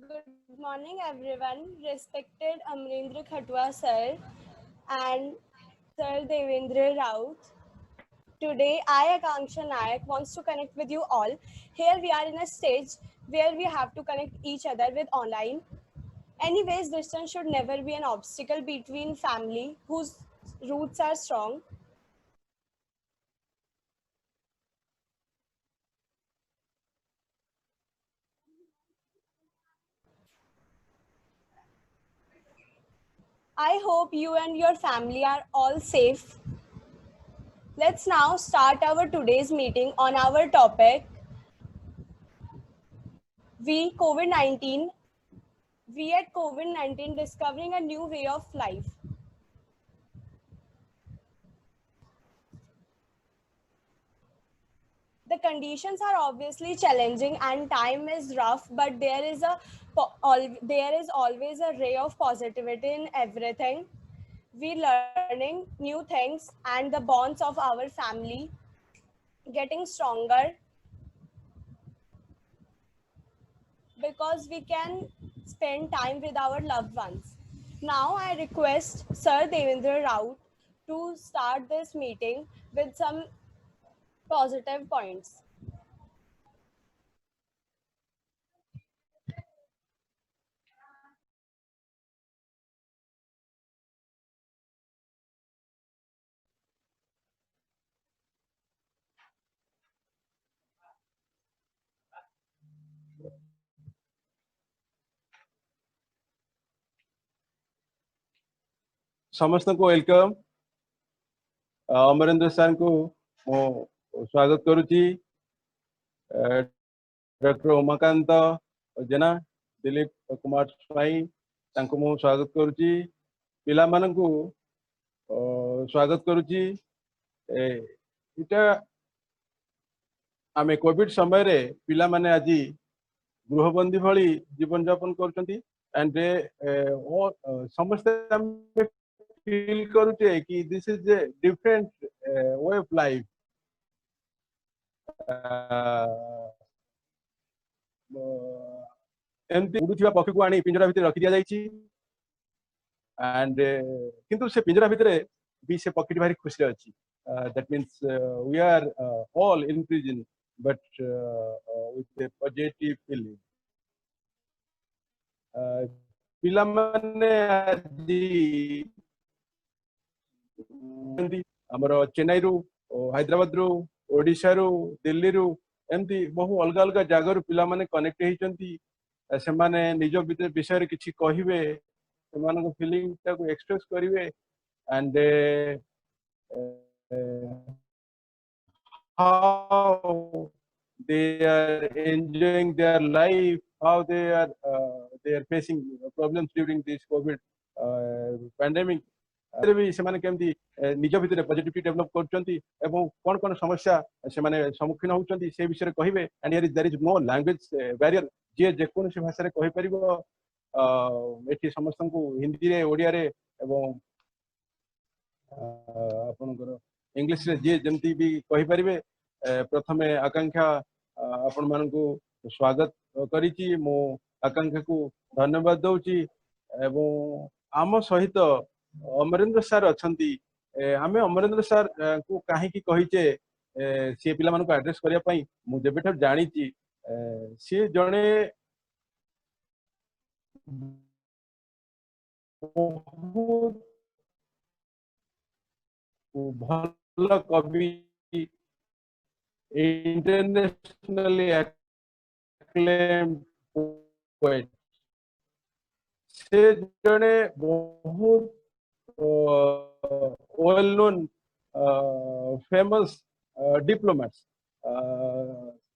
Good morning, everyone. Respected Amrendra Khatwa sir and Sir Devendra Raut. Today, I, Akanksha Nayak, wants to connect with you all. Here we are in a stage where we have to connect each other with online. Anyways, distance should never be an obstacle between family whose roots are strong. I hope you and your family are all safe. Let's now start our today's meeting on our topic we COVID-19 we at COVID-19 discovering a new way of life. The conditions are obviously challenging and time is rough, but there is always a ray of positivity in everything. We learning new things and the bonds of our family getting stronger because we can spend time with our loved ones. Now I request Sir Devendra Raut to start this meeting with some positive points. समस्त को welcome Amarendra sir को स्वागत करुच्ची doctor Umakant जेना दिलीप कुमार स्वाई मु स्वागत करुच्ची पिला मानकु स्वागत करुच्ची इटा आमे कोविड समय रे पिला माने आज गृहबंदी भली जीवन यापन करछंती एंड समस्त फील करुचे कि this is a different way of life एमती उड़ुथिबा पक्षी को आनी पिंजरा भितर रखि दिया जायछि एंड किंतु से पिंजरा भितर भी से पक्षी भारी खुशी अछि that means we are all in prison but with a positive feeling पिला माने आमर चेन्नई रु हैदराबाद रु ओडिशा रु दिल्ली रु एमती बहु अलग अलग जगह पिला माने कनेक्ट होइचंती से माने निज विषय किछि कहिबे सेमानको फीलिंग ताको एक्सप्रेस करिवे and how they are enjoying their life, how they are facing problems during this COVID pandemic. भी सेमाने केमती निज भितर पॉजिटिविटी डेवलप करछंती एवं कोन कोन समस्या सेमाने सम्मुखीन होउछंती से विषय कहिबे and here is there is no language barrier जे जे कोन से भाषा रे कहि परिबो एठी समस्त को हिंदी रे ओडिया रे एवं आपनकर इंग्लिश रे जे जमती भी कहि परिबे प्रथमे आकांक्षा आपण मानकु स्वागत करिछि मो आकांक्षा को धन्यवाद दउछि एवं आम सहित अमरेंद्र सर अछंती आमे अमरेंद्र सर को काहे की कहिचे से पिला मानको एड्रेस करिया पई मु जेबेठर जानिछि से जणे बहुत भल कवि इंटरनेशनली acclaimed poet से जड़े बहुत वेल नोन फेमस डिप्लोमेट्स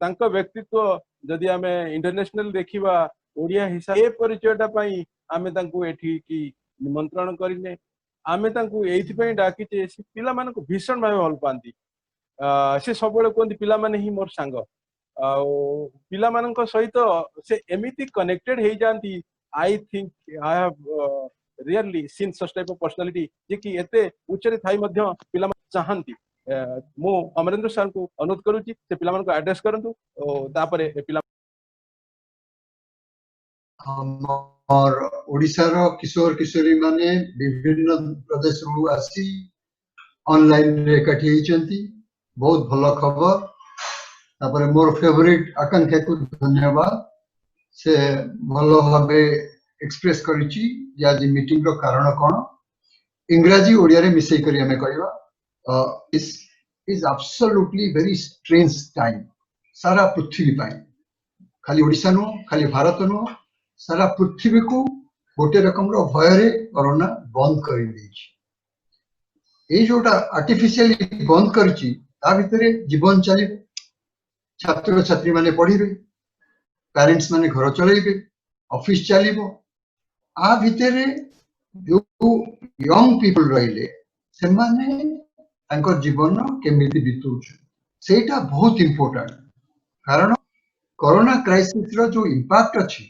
तांका व्यक्तित्व जदि आमे इंटरनेशनल देखिबा ओडिया हिसाब ए परिचयटा पई आमे तांको एठी की निमंत्रण करिने आमे तांको एथि पई डाकिचे से पिला मानको भीषण भाव हल पांती से सब कहते पिला माने ही मोर सांग पिला मानक सहित से एमिति कनेक्टेड हो जाती I think I have really seen such type of personality जे कि एते उच्चरे थाई मध्य पिला चाहंती मु अमरेंद्र सर को अनुरोध करूची से पिला मानक एड्रेस करंतु तापरे पिला हमर ओडिसा रो किशोर किशोरी माने विभिन्न प्रदेश रु आसी ऑनलाइन रे कठी हिचंती बहुत भलो खबर तापर मोर फेवरेट आकांक्षा को धन्यवाद से भलो भाबे एक्सप्रेस करिछि जे आज मीटिंग रो कारण कोन इंग्रजी ओडिया रे मिसई करी हमें कहवा इस is absolutely very strange time सारा पृथ्वी पाई खाली ओडिसा नु खाली भारत नु सारा पृथ्वी को गोटे रकम रो भय रे कोरोना बंद करी देछि ए जोटा आर्टिफिशियली बंद करछि ता भितरे जीवन चली छात्र छात्री माने पढिबे पेरेंट्स माने घर चलाइबे ऑफिस चलिबो आ भितरे जो यंग पीपल रहिले से माने तांको जीवन केमिति बितुछ सेटा बहुत इंपोर्टेंट कारण कोरोना क्राइसिस रो जो इंपैक्ट अछि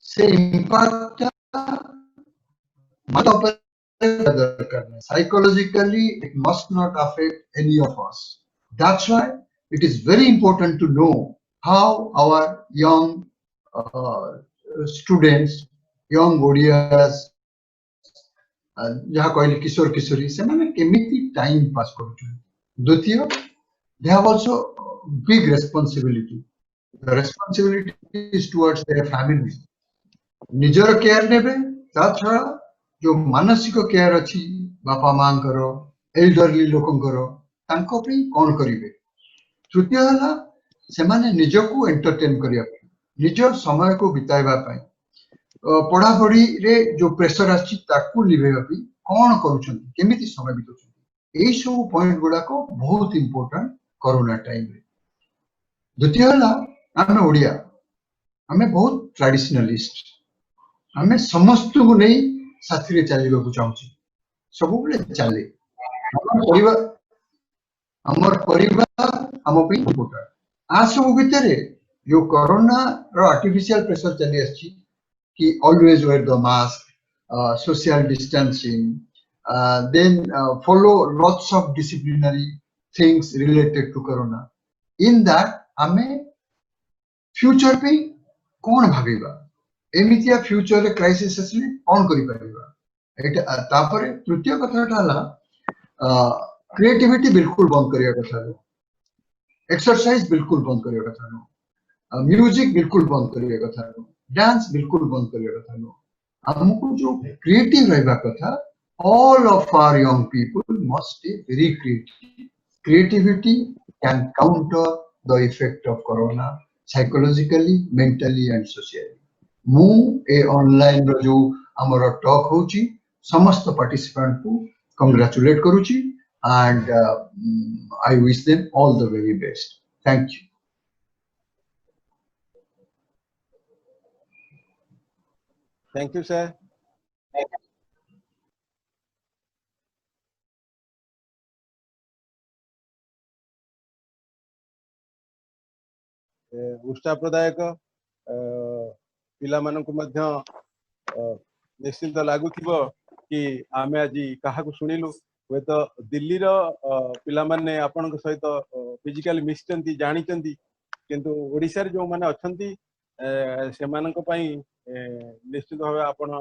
से इंपैक्ट मत पर psychologically it must not affect any of us. That's why it is very important to know how our young students, young Odias, जहाँ कहले किशोर किशोरी से माने केमिति टाइम पास करूछन द्वितीय they have also big responsibility. The responsibility is towards their families. निजर care नेबे ता छड़ा जो मानसिक केयर अछि बापा मां करो एल्डरली लोकन करो तांको पे कोन करिवे तृतीय हला से माने निजको एंटरटेन करिया निज समय को बिताइबा पई पढ़ा पढ़ी रे जो प्रेशर आछि ताकू लिबेबा पई कोन करूछन केमिति समय बितुछन एई सब पॉइंट गुडा को बहुत इंपोर्टेंट कोरोना टाइम रे द्वितीय हला हम ओडिया हमें बहुत ट्रेडिशनलिस्ट हमें समस्त को नहीं साथी रे चलिबा को चाहूची सब बेले चले हमर परिवार हम पे इंपोर्टेंट आ सब भितरे जो कोरोना रो आर्टिफिशियल प्रेशर चली आछि कि always wear the mask social distancing then follow lots of disciplinary things related to corona in that हमें फ्यूचर पे कोन भाबीबा एमितिया फ्यूचर रे क्राइसिस असली कोन करि परिबा एटा तापरे तृतीय कथाटा हला क्रिएटिविटी बिल्कुल बंद करिया कथा नो एक्सरसाइज बिल्कुल बंद करिया कथा नो म्यूजिक बिल्कुल बंद करिया कथा नो डांस बिल्कुल बंद करिया कथा नो हमको जो क्रिएटिव रहबा कथा all of our young people must be very creative. Creativity can counter the effect of corona psychologically, mentally and socially. मु ए ऑनलाइन रो जो हमर टॉक होची समस्त पार्टिसिपेंट को कांग्रेचुलेट करूची and I wish them all the very best thank you sir उष्टा प्रदायक पिला मानकु मध्य निश्चित लागुथिबो कि आमे आजि काहा को सुनिलु वे तो दिल्ली रो पिला माने आपन सहित फिजिकली मिसचंती जानिचंती किंतु ओडिसा रे जो माने अछंती से मानक पई निश्चित भाबे आपन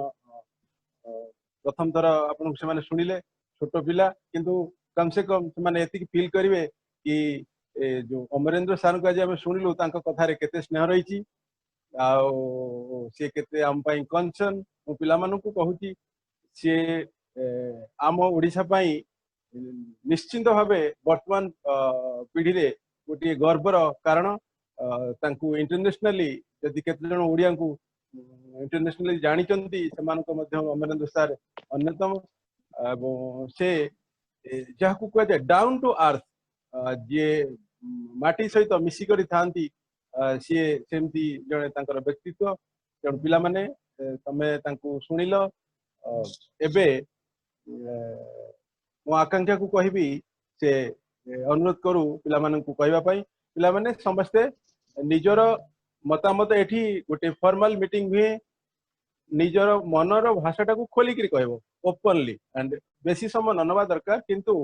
प्रथम थर आपन से माने सुनिले छोटो पिला किंतु कम से कम से माने एति फील करिवे कि जो अमरेंद्र सर को आज आम शुणिलु कथार केते स्नेह रही सी केते आम कंसर्न मु पिला मानकु कहूची सी आम ओडिशा पई निश्चिंत भावे वर्तमान पीढ़ी रे गोटे गर्वर कारण तांकु इंटरनेशनली यदि केते जन ओडिया को इंटरनेशनली जानिचंती सेमानको मध्य अमरेंद्र सर अन्यतम से जहाँ को कहते डाउन टू अर्थ जे माटी सहित मिसी करी थांती सी सेमती जने तांकर व्यक्तित्व जन पिला माने तमे तांकु सुनिलो एबे मो आकांक्षा को कहबी से अनुरोध करू पिला मानन को कहबा पई पिला माने समस्ते निजर मतामत एठी गोटे फॉर्मल मीटिंग हुए निजर मनर भाषाटा को खोली करी कहबो ओपनली एंड बेसी समय ननवा दरकार किंतु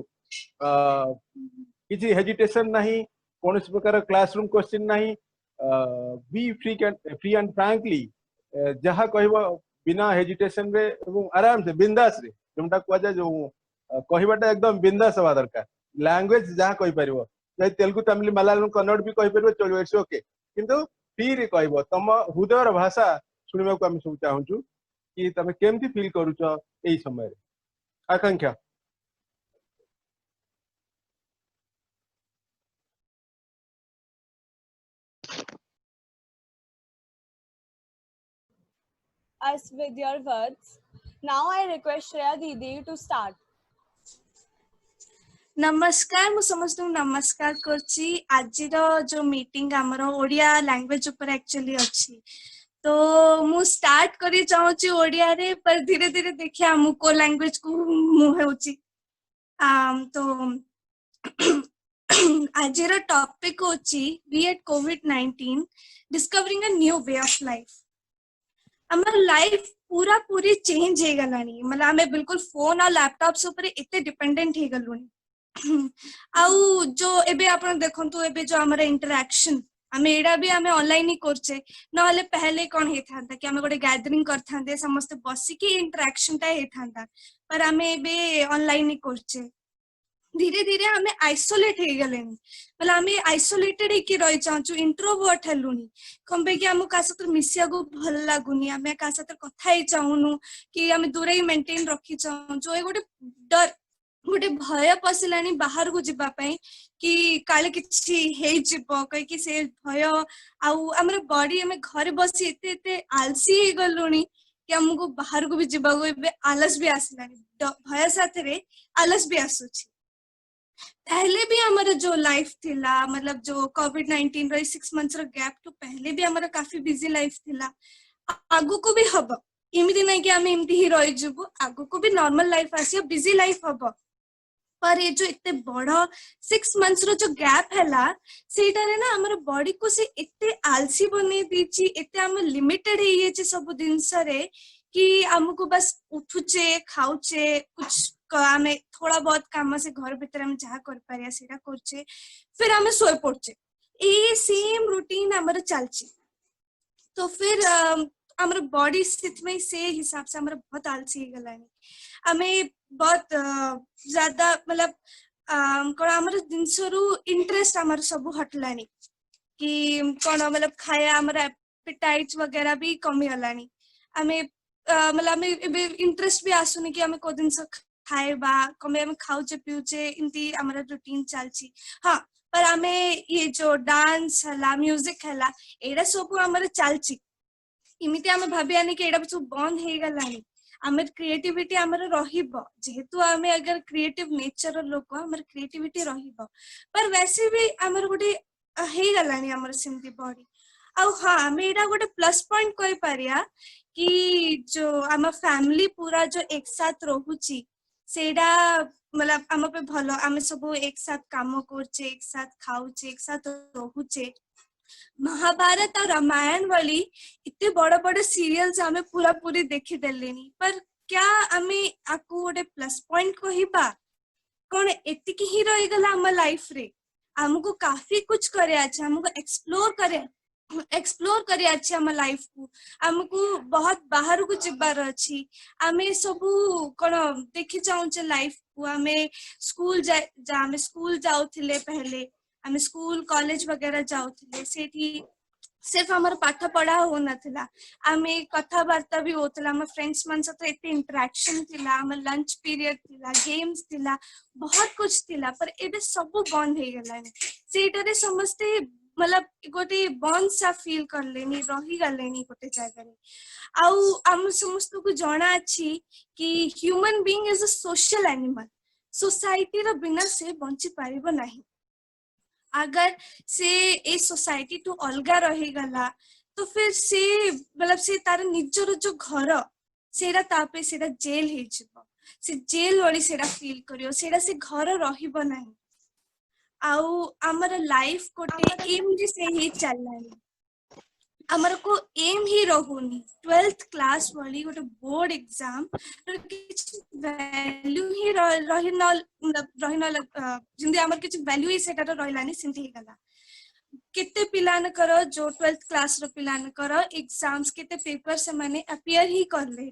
किसी हेजिटेशन नहीं कौन प्रकार क्लासरूम क्वेश्चन नहीं बी फ्री एंड फ्रैंकली जहाँ कहबो बिना हेजिटेशन रे एवं आराम से बिंदास रे जोंटा को जा जो कहबाटा एकदम बिंदास हवा दरकार लैंग्वेज जहाँ कहि परिबो तेलुगु तमिल मलयालम कन्नड़ भी कहि परिबो चलो इट्स ओके किंतु फ्री रे कहबो तम हृदयर भाषा सुनिबा को हम सब चाहूछु कि तमे केमती फील करूछ एई समय रे आकांक्षा us with your words. Now I request Shreya Didi to start. नमस्कार मु समस्त नमस्कार करछि आज जो मीटिंग हमर ओडिया लैंग्वेज ऊपर एक्चुअली अछि तो मु स्टार्ट करी चाहूछि ओडिया रे पर धीरे धीरे देखिया मु को लैंग्वेज को मु हेउछि तो आज रो टॉपिक होछि बी एट कोविड-19 discovering a new way of life हमर लाइफ पूरा पूरी चेंज हे गलानी मतलब हमें बिल्कुल फोन और लैपटॉप ऊपर एते डिपेंडेंट हे गलुनी आउ जो एबे आपण देखंतु एबे जो हमर इंटरेक्शन हमें एडा भी हमें ऑनलाइन ही करछे नहले पहले कोन हे थांता कि हमें गोटे गैदरिंग करथांते समस्त बसी की इंटरेक्शन ता हे थांता पर हमें एबे ऑनलाइन ही करछे धीरे धीरे हमें आइसोलेट हे गलेनी मतलब हमें आइसोलेटेड हे कि रहि चाहछु इंट्रोवर्ट हलुनी कंबे कि हम का साथ मिसिया को भल लागुनी हमें का साथ कथा हे चाहनु कि हमें दूर ही मेंटेन रखि चाहु जो ए गोटे डर गोटे भय पसिलानी बाहर को जिबा पई कि काले किछि हे जिवो कहि कि से भय आउ हमर बॉडी हमें घर बसी एते एते आलसी हे गलुनी कि हमको बाहर को भी जिबा को एबे आलस भी आसलानी भय साथ रे आलस भी आसुछि पहले भी हमारा जो लाइफ थिला मतलब जो कोविड-19 रो 6 मंथ्स रो गैप तो पहले भी हमारा काफी बिजी लाइफ थिला आगु को भी हबो इमिति नै कि हम इमिति ही रहि जबो आगु को भी नॉर्मल लाइफ आसी बिजी लाइफ हबो पर ये जो इतने बड़ा 6 मंथ्स रो जो गैप हैला सेटा रे ना हमर बॉडी को से इतने आलसी बने दीची इतने हम लिमिटेड है ये सब दिन सरे कि हमको बस उठुचे खाउचे कुछ हमें थोड़ा बहुत काम से घर भीतर हम जहाँ कर पारिया सेटा करछे फिर हमें सोए पड़छे ए सेम रूटीन हमर चलची तो फिर हमर बॉडी स्थिति में से हिसाब से हमर बहुत आलसी हो गलानी हमें बहुत ज्यादा मतलब कोन हमर दिनसरु इंटरेस्ट हमर सब हटलानी कि कोन मतलब खाया हमर एपेटाइट वगैरह भी कमी हलानी हमें मतलब हमें इंटरेस्ट भी आसुनी कि हमें को दिन से खाएबा कमे हम खाउचे पिउचे इंती हमर रूटीन चलची हां पर हमें ये जो डांस हला म्यूजिक हला एडा सब हमर चलची इमिति हम भाबियानी कि एडा सब बंद हे गलानी हमर क्रिएटिविटी हमर रहिबो जेहेतु हमें अगर क्रिएटिव नेचर लोक हमर क्रिएटिविटी रहिबो पर वैसे भी हमर गोटे हे गलानी हमर सिंधी बॉडी आउ हां हमें एडा गोटे प्लस पॉइंट कहि पारिया कि जो हम फैमिली पूरा जो एक साथ रहूची सेडा मतलब हम पे भलो हम सब एक साथ काम करछे एक साथ खाउचे एक साथ रहूचे महाभारत और रामायण वाली इतने बड़ बड़ सीरियल्स हमें पूरा पूरी देखी देलेनी पर क्या हमें आकु गोटे प्लस पॉइंट कहिबा कोन एतिकी ही रहि गला हम लाइफ रे हमको काफी कुछ करे अच्छा हमको एक्सप्लोर करे अच्छे हम लाइफ को हमको बहुत बाहर को जिबार अच्छी हमें सब कोन देखि चाहूचे लाइफ को हमें स्कूल हमें स्कूल जाउथिले पहले हमें स्कूल कॉलेज वगैरह जाउथिले सेठी सिर्फ हमार पाठ पढ़ा हो नथिला हमें कथा वार्ता भी होतला हम फ्रेंड्स मन साथ एते इंटरेक्शन थिला हम लंच पीरियड थिला गेम्स थिला बहुत कुछ थिला पर एबे सब बंद हे गलानी सेटा रे समस्ते मतलब गोटे बंद सा फील कर लेनी रही गलेनी गोटे जगह रे आउ हम समस्त को जाना अछि कि human being is a social animal society रो बिना से बंची पारिबो नहीं अगर से ए सोसाइटी टू अलगा रही गला तो फिर से मतलब से तार निजर जो घर सेरा तापे सेरा जेल हे जिवो से जेल वाली सेरा फील करियो सेरा से घर रहिबो नहीं आउ हमर लाइफ कोटे एम जे से ही चललानी हमर को एम ही रहुनी 12th क्लास वाली गोटे बोर्ड एग्जाम किछ वैल्यू ही रहिन जिंदे हमर किछ वैल्यू ही सेटा रहलानी सिंधी गला केते पिलानकर जो 12th क्लास रो पिलानकर एग्जाम्स केते पेपर से माने अपियर ही करले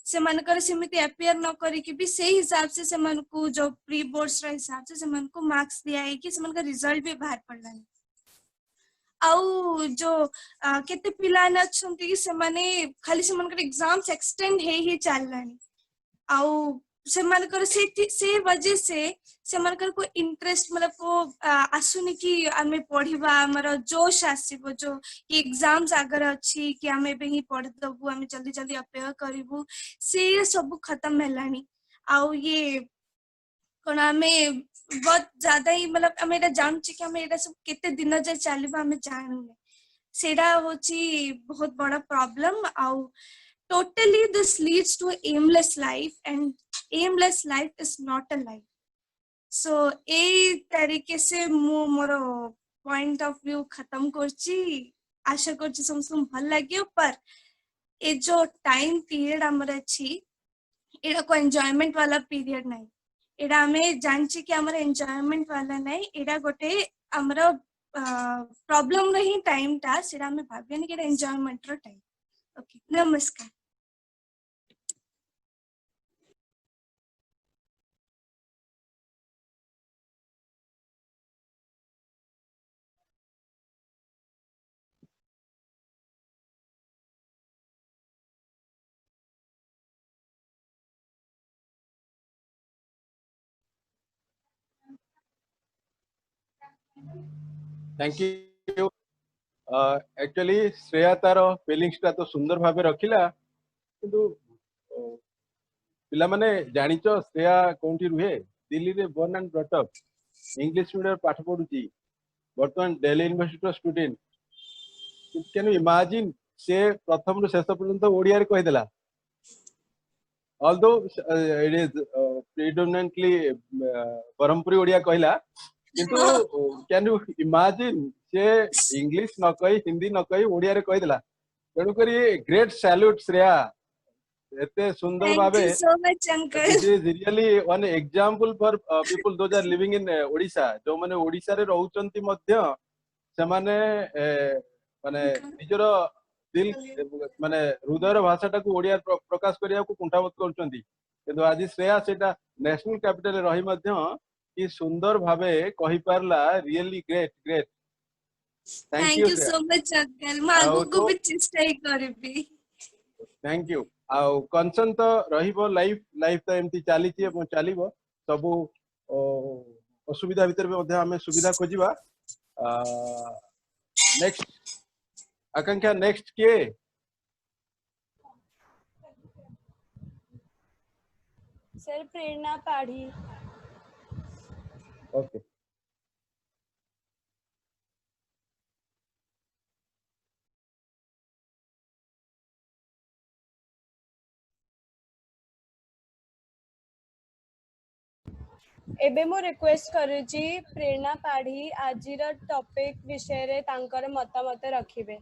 से मानकर सेमिति अपियर न करिक भी से हिसाब से को जो प्री बोर्ड्स रो हिसाब से को मार्क्स दिया है कि से रिजल्ट भी बाहर पड़लानी आउ जो केते पिलान अछंती कि से माने खाली से एग्जाम्स एक्सटेंड हे चललानी आउ से वजह से को इंटरेस्ट मतलब को आसुनी कि आमे पढ़िबा हमर जोश आसीबो जो कि एग्जाम्स आगर अछि कि आमे बे ही पढ़ दबु आमे जल्दी जल्दी अपेयर करिवु से सब खत्म हेलानी आउ ये कोन आमे बहुत ज्यादा ही मतलब आमे एटा जान छी कि आमे एटा सब केते दिन जे चलिबा आमे जानुने सेडा होची बहुत बड़ा प्रॉब्लम आउ totally this leads to aimless life and aimless life is not a life so ए तरीके से मु मोर पॉइंट ऑफ व्यू खत्म करची आशा करची समस्त भल लागियो पर ए जो टाइम पीरियड हमर अछि एडा को एन्जॉयमेंट वाला पीरियड नहीं एडा हमें जानची कि हमर एन्जॉयमेंट वाला नहीं एडा गोटे हमर प्रॉब्लम नहीं टाइम ता सेडा हमें भाबियन कि एन्जॉयमेंट रो टाइम ओके नमस्कार थैंक यू एक्चुअली श्रेया तार फीलिंग्स ता तो सुंदर भाबे रखिला किंतु पिला माने जानिचो श्रेया कोंठी रुहे दिल्ली रे born and brought up English medium पाठ पढुची वर्तमान Delhi university student can you imagine से प्रथम रु शेष पर्यंत ओडिया रे कहि देला although it is predominantly बरहमपुरी Odia कहला किंतु कैन यू इमेजिन से इंग्लिश न कहि हिंदी न कहि ओडिया रे कहि देला तेणु करी ग्रेट सैल्यूट श्रेया एते सुंदर भाबे Thank you so much, uncle. This is really one example for people those are living in Odisha जो माने ओडिशा रे रहउचंती मध्य से माने माने निजर दिल माने हृदयर भाषाटा को ओडिया प्रकाश करिया को कुंठाबोध करचंती किंतु आज श्रेया सेटा नेशनल कैपिटल रे रही मध्य कि सुंदर भाबे कहि पारला really great great Thank you so much, uncle. मागु को भी चेष्टा ही करबी थैंक यू आउ कंसर्न तो रहिबो लाइफ लाइफ तो एमती चली चलिबो सब असुविधा भीतर भी हमें सुविधा खोजिबा नेक्स्ट आकांक्षा नेक्स्ट के सर प्रेरणा पाढ़ी ओके एबे मो रिक्वेस्ट करूची प्रेरणा पाढ़ी आजिर टॉपिक विषय रे तांकर मतामत रखिबे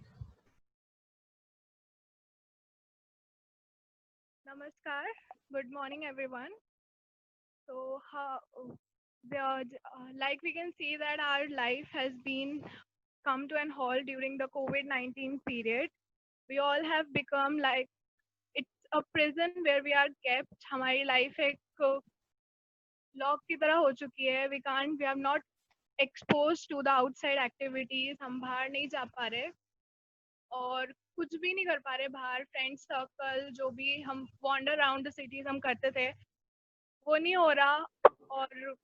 Namaskar. Good morning, everyone. So, like we can see that our life has been come to an halt during the COVID-19 period. We all have become like it's a prison where we are kept. हमारी life एक lock की तरह हो चुकी है. We are not exposed to the outside activities. हम बाहर नहीं जा पा रहे और कुछ भी नहीं कर पा रहे बाहर फ्रेंड सर्कल जो भी हम वॉन्डर अराउंड द सिटीज हम करते थे वो नहीं हो रहा और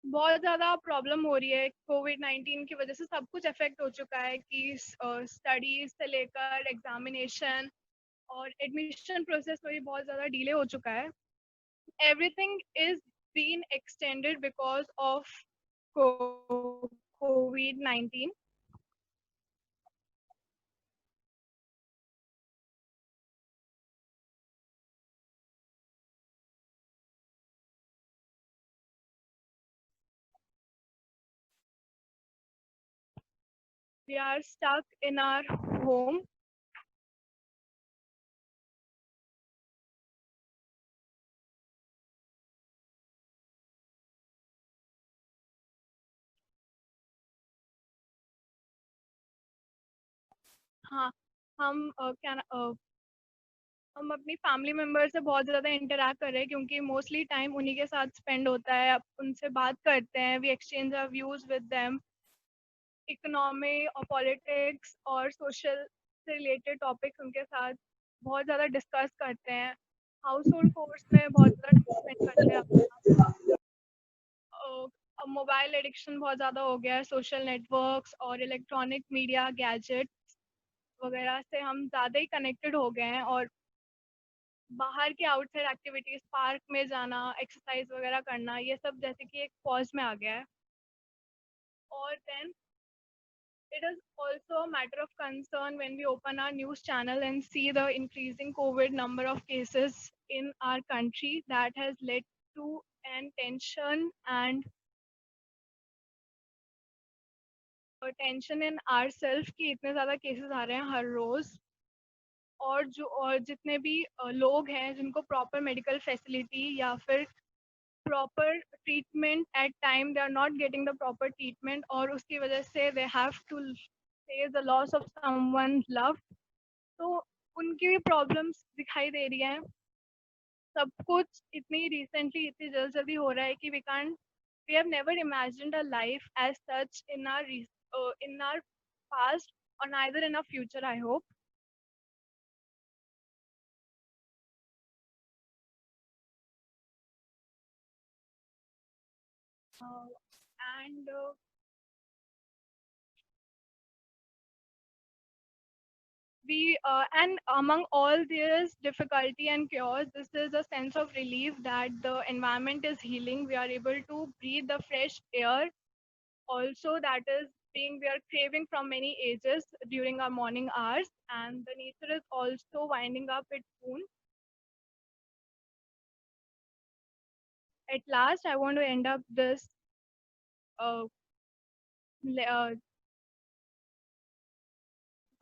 बहुत ज़्यादा प्रॉब्लम हो रही है कोविड-19 की वजह से सब कुछ अफेक्ट हो चुका है कि स्टडीज से लेकर एग्जामिनेशन और एडमिशन प्रोसेस में भी बहुत ज़्यादा डिले हो चुका है everything is been extended because of कोविड-19 we are stuck in our home हाँ, हम हम अपनी फैमिली मेम्बर से बहुत ज़्यादा इंटरेक्ट कर रहे हैं क्योंकि मोस्टली टाइम उन्हीं के साथ स्पेंड होता है, उनसे बात करते हैं, we exchange our views with them, economy और पॉलिटिक्स और सोशल से रिलेटेड टॉपिक्स उनके साथ बहुत ज़्यादा डिस्कस करते हैं, हाउस होल्ड कोर्स में बहुत ज़्यादा टाइम स्पेंड करते हैं अपना। अब मोबाइल एडिक्शन बहुत ज़्यादा हो गया है, सोशल नेटवर्क्स और इलेक्ट्रॉनिक मीडिया गैजेट्स वगैरह से हम ज़्यादा ही कनेक्टेड हो गए हैं, और बाहर के आउटसाइड एक्टिविटीज, पार्क में जाना, एक्सरसाइज वगैरह करना, ये सब जैसे कि एक पॉज में आ गया है। और then it is also a matter of concern when we open our news channel and see the increasing COVID number of cases in our country that has led to an tension and a tension in ourselves कि इतने ज़्यादा cases आ रहे हैं हर रोज़, और जितने भी लोग हैं जिनको प्रॉपर मेडिकल फैसिलिटी या फिर proper treatment at time, they are not getting the proper treatment, और उसकी वजह से they have to face the loss of someone loved, तो उनकी भी प्रॉब्लम्स दिखाई दे रही हैं। सब कुछ इतनी रिसेंटली इतनी जल्दी हो रहा है कि we have never imagined a life as such in our past or neither in our future, I hope. And and among all this difficulty and chaos, this is a sense of relief that the environment is healing. We are able to breathe the fresh air. Also, that is we are craving from many ages during our morning hours, and the nature is also winding up its own. At last, I want to end up this uh,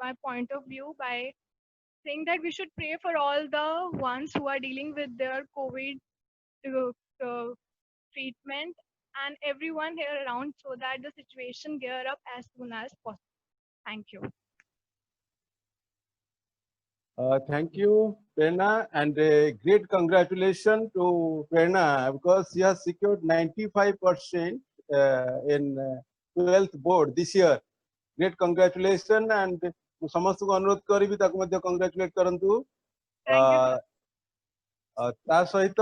my point of view by saying that we should pray for all the ones who are dealing with their COVID treatment and everyone here around, so that the situation gear up as soon as possible. Thank you. Thank you, Prerna, and great congratulations to Prerna because she has secured 95% in 12th board this year. Great congratulations, and समस्त को अनुरोध करी भी ताको मध्य congratulate करंतु। ता सहित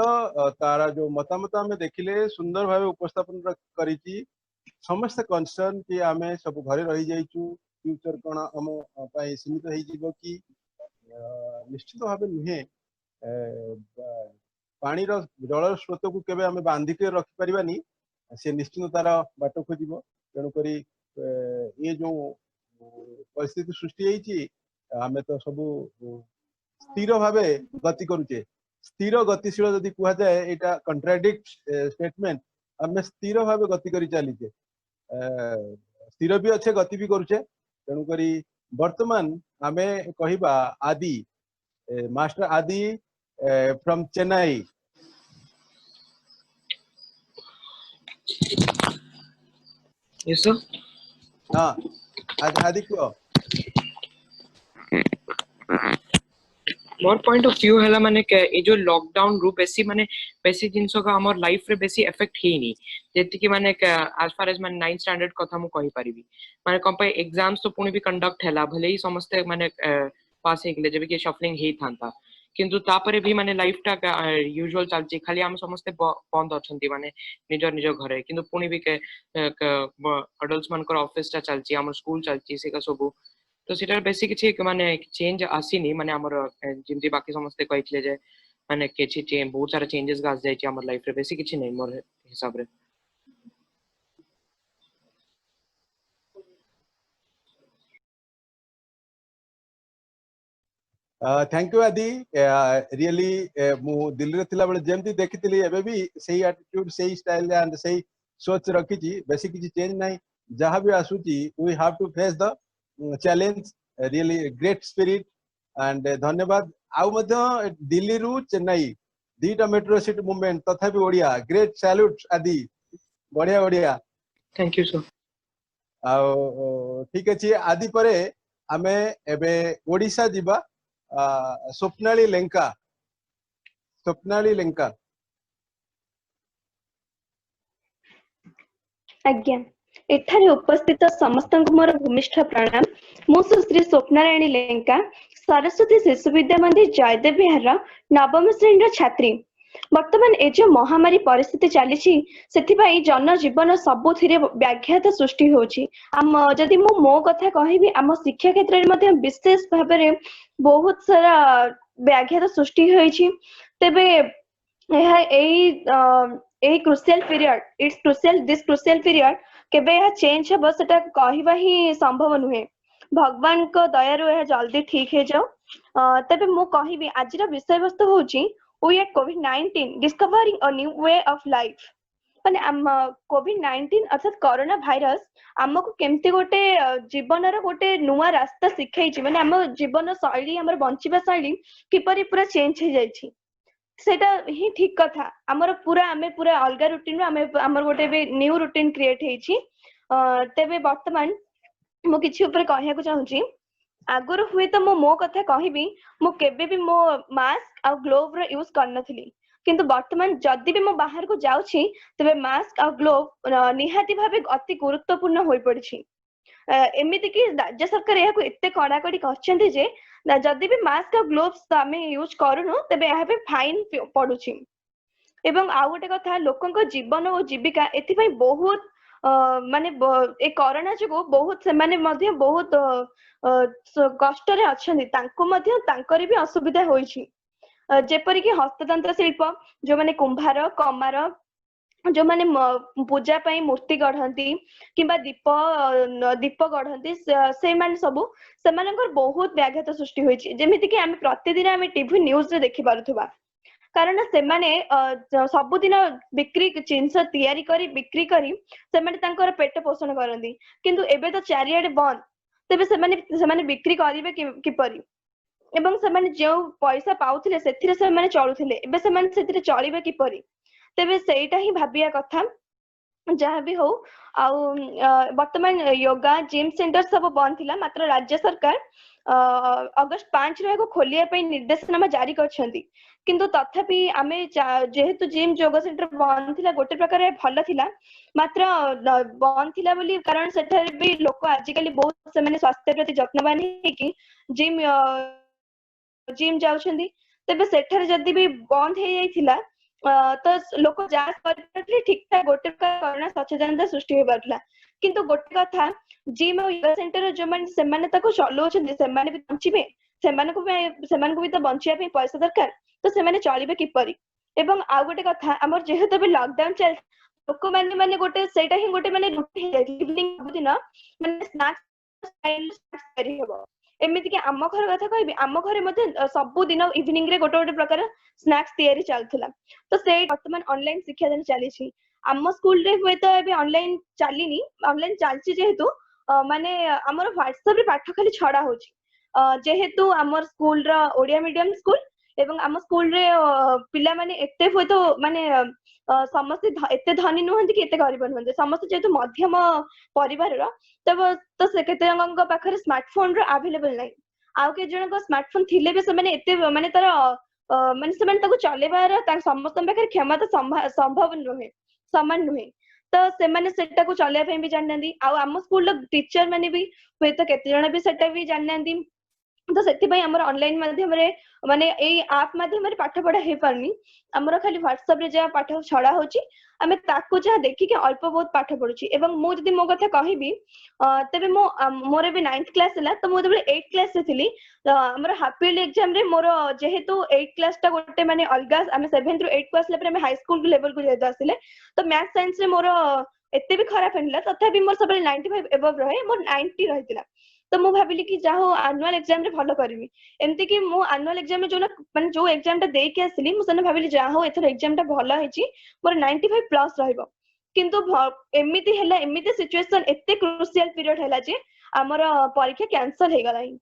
तारा जो मतामत आमे देखिले सुंदर भावे उपस्थापन करिची, समस्त कंसर्न कि आमे सब घरे रही जाइछु, फ्यूचर कोन हम पाई सीमित होई जीवो कि निश्चित भाव नुहे पानी जल स्रोत को केबे आमे बांधिक रखि परिबानी, से निश्चित तार बाट खोजिबो। तेणुक ये जो परिस्थिति सृष्टि होईची आमे तो सब स्थिर भावे गति करूचे, स्थिर गतिशील जदि कुहा जाए एटा कंट्राडिक्ट स्टेटमेंट, आमे स्थिर भावे गति करी चलीचे, स्थिर भी अच्छे गति भी करूचे। तेणुक वर्तमान आमे कहिबा आदि, मास्टर आदि फ्रॉम चेन्नई। Yes sir. हाँ आदि क्यों मोर पॉइंट ऑफ व्यू हैला माने ए जो लॉकडाउन रू बेसी माने बेसी जिंसो का हमर लाइफ रे बेसी इफेक्ट हेनी, जेति कि माने एज फार एज माने 9th स्टैंडर्ड कथा मु कहि परिबी। माने कंपे एग्जाम्स तो पुनी भी कंडक्ट हैला, भले ही समस्ते माने पास हे गेले जेबे कि शफलिंग हे थांता, किंतु तापरे भी माने लाइफ टा यूजुअल चलची, खाली हम समस्ते बंद अछंती माने निजर निजर घरे, किंतु पुनी भी के अडल्ट्स मानकर ऑफिस टा चलची, हमर स्कूल चलची, से का सबु तो सीटार बेसी किछि माने चेंज आसीनी, माने हमर जिमती बाकी समस्ते कहितले जे माने किछि चेंज बहुत सारा चेंजेस गास जाय छै हमर लाइफ रे, बेसी किछि नै मोर हिसाब रे। थैंक यू आदि। रियली मु दिल्ली रे थिला बेले जेमती देखितली एबे भी सही एटीट्यूड, सही स्टाइल एंड सही सोच रखिची, बेसी किछि चेंज नै। जहां भी आसुची we have to face the challenge, really great spirit and धन्यवाद। आउ मध्य दिल्ली रु चेन्नई दीटा मेट्रो सिटी मूवमेंट तथापि ओडिया, ग्रेट सैल्यूट आदि, बढ़िया बढ़िया। Thank you sir. आ ठीक अछि आदि परे आमे एबे ओडिशा दिबा स्वप्नाली लेंका आज्ञा एठारे उपस्थित समस्त मोर भूमिष्ठ प्रणाम। मु सुश्री स्वप्नारायणी लेंका सरस्वती शिशु विद्या मंदिर जयदेव विहार नवम श्रेणी छात्री। वर्तमान ए जो महामारी परिस्थिति चली जनजीवन सबुथिरे व्याघात सृष्टि होछि। जदि मो कथा कहबी आम शिक्षा क्षेत्र में विशेष भाव में बहुत सारा व्याघात सृष्टि होइछि। तेबे crucial period this crucial period केबे यह चेंज हबो सेटा कहबा ही संभव नुहे। भगवान को दयारु यह जल्दी ठीक हे जाओ। तबे मु कहबी आजिर विषय वस्तु होछि वी एट कोविड-19 discovering a new way of life. माने कोविड-19 अर्थात कोरोना भाइरस आमको केमती गोटे जीवन गोटे नुआ रास्ता शिखाई। माने आम जीवन शैली आम बंचिबा शैली किपरि पूरा चेंज हो जाइछि सेटा ही ठीक कथा। आमर पूरा आमे पूरा अलगा रूटीन आमे आमर गोटे बे न्यू रूटीन क्रिएट हेछि। तेबे वर्तमान मु किछि ऊपर कहया को चाहूची। आगर हुए तो मो कथा कहबी मु केबे भी मो मास्क आ ग्लोव रो यूज करनथिली, किंतु वर्तमान जदि भी मो बाहर को जाउछि तबे मास्क आ ग्लोव निहाती भाबे अति गुरुत्वपूर्ण होई पड़छि। एमिति कि राज्य सरकार यह एते कड़ाकड़ी करछन्ती जे जदि भी मास्क आ ग्लोव्स आमे यूज करूनु तबे यह पे फाइन पड़ुछि। एवं आ गोटे कथा लोकंक जीवन और जीविका एथि बहुत माने ए कोरोना जो बहुत से माने मध्य बहुत कष्ट रे अछन्ती, तांको मध्य तांकरी भी असुविधा होइछि। जेपरि कि हस्ततंत्र शिल्प जो माने कुंभार कमार जो माने पूजा पई मूर्ति गढ़ंती किंबा दीप गढ़ंती से माने सबु सेमानकर बहुत व्याघात सृष्टि होइछि। जेमिति कि आमे प्रतिदिन आमे टीवी न्यूज रे देखि पारुथबा, कारण सेमाने सबुदिन बिक्री जिनस तैयारी करी बिक्री करी सेमाने तांकर पेट पोषण करंती, किंतु एबे तो चारियाडे बंद। तेबे सेमाने बिक्री करिवे किपरि एवं सेमाने जो पैसा पाउथिले सेथिरे सेमाने चलुथिले, एबे सेमाने सेथिरे चलिबे किपरि? तेबे सेटा ही भाबिया कथा। जहाँ भी हो वर्तमान योगा जिम सेंटर सब बंद थिला, मात्र राज्य सरकार अगस्त 5 रो खोलिया पे निर्देशनामा जारी करछंती। किंतु तथापि आमे जेहेतु जिम योगा सेंटर बंद थिला गोटे प्रकार भल थिला, मात्र बंद थिला बोली कारण सेठारे भी लोक आजिकली बहुत से माने स्वास्थ्य प्रति जत्नवान हे कि जिम जाउछंती। तेबे सेठारे जदी भी बंद हे जाइथिला तो लोक जांच करथि ठीक ठाक गोटे कोरोना सचेतनता सृष्टि हो पारला। किंतु गोटे कथा जिम और योगा सेंटर जो माने सेमाने ताको चलौछंती सेमाने भी बंचिबे, सेमानको भी तो बंचिया पे पैसा दरकार, तो सेमाने चलिबे किपरि? एवं आ गोटे कथा हमर जेहेतु भी लॉकडाउन चल लोक माने गोटे सेटा ही गोटे माने रूटीन इवनिंग दिन माने स्नैक्स करी हेबो। एमिति कि आम घर कथा कहबी आम घरे मते सब दिन इवनिंग रे गोटे गोटे प्रकार स्नैक्स तैयारी चलथला। तो से वर्तमान ऑनलाइन शिक्षा दिन चली छी। आम स्कूल रे हुए तो एबे ऑनलाइन चलीनी, ऑनलाइन चलची जेहेतु माने हमर व्हाट्सएप रे पाठ खाली छडा होची। जेहेतु हमर स्कूल रा ओडिया मीडियम स्कूल एवं आम स्कूल रे पिला माने एते हुए तो माने समस्त एते धनी नुहंती कि एते गरीब नुहंती, समस्त जेहेतु मध्यम परिवार रा तब तो से केते जंगक पाखरे स्मार्टफोन रो अवेलेबल नै। आउ के जनक स्मार्टफोन थिले बे से माने एते माने तार माने से माने ताको चलेबार ता समस्त पाखरे क्षमता संभव नुहे, समान नुहे। तो से माने सेटा को चले पे भी जाननांदी। आउ आम स्कूल रो टीचर माने भी हुए तो केते जण भी सेटा भी जाननांदी। तो सेति भाई हमर ऑनलाइन माध्यम रे माने एई ऐप माध्यम रे पाठ पढा हे परनी, हमर खाली व्हाट्सएप रे जा पाठ छडा होची आमे ताको जा देखि के अल्प बहुत पाठ पढुची। एवं मो जदी मो कथा कहिबी तबे मोर भी 9th क्लास हला, तो मो जबे 8th क्लास रे थिली हमर हाफ ईयरली एग्जाम रे मोर जेहेतु 8th क्लास टा गोटे माने अलगा आमे 7th रो 8th क्लास ले आमे हाई स्कूल लेवल को जेदा आसिले, तो मैथ साइंस रे मोर एते भी खराब हनला, तथापि मोर सबले 95 एबव रहे, मोर 90 रहितिला। तो मु भाबिली कि जाहो एनुअल एग्जाम रे भलो करबी। एमती कि मु एनुअल एग्जाम में जो माने जो एग्जाम टा दे के आसिली मु सने भाबिली जाहो एथर एग्जाम टा भलो हेची, मोर 95 प्लस रहइबो। किंतु एमिति हैला, एमिति सिचुएशन एते क्रुशियल पीरियड हैला जे हमर परीक्षा कैंसिल हे गलाई।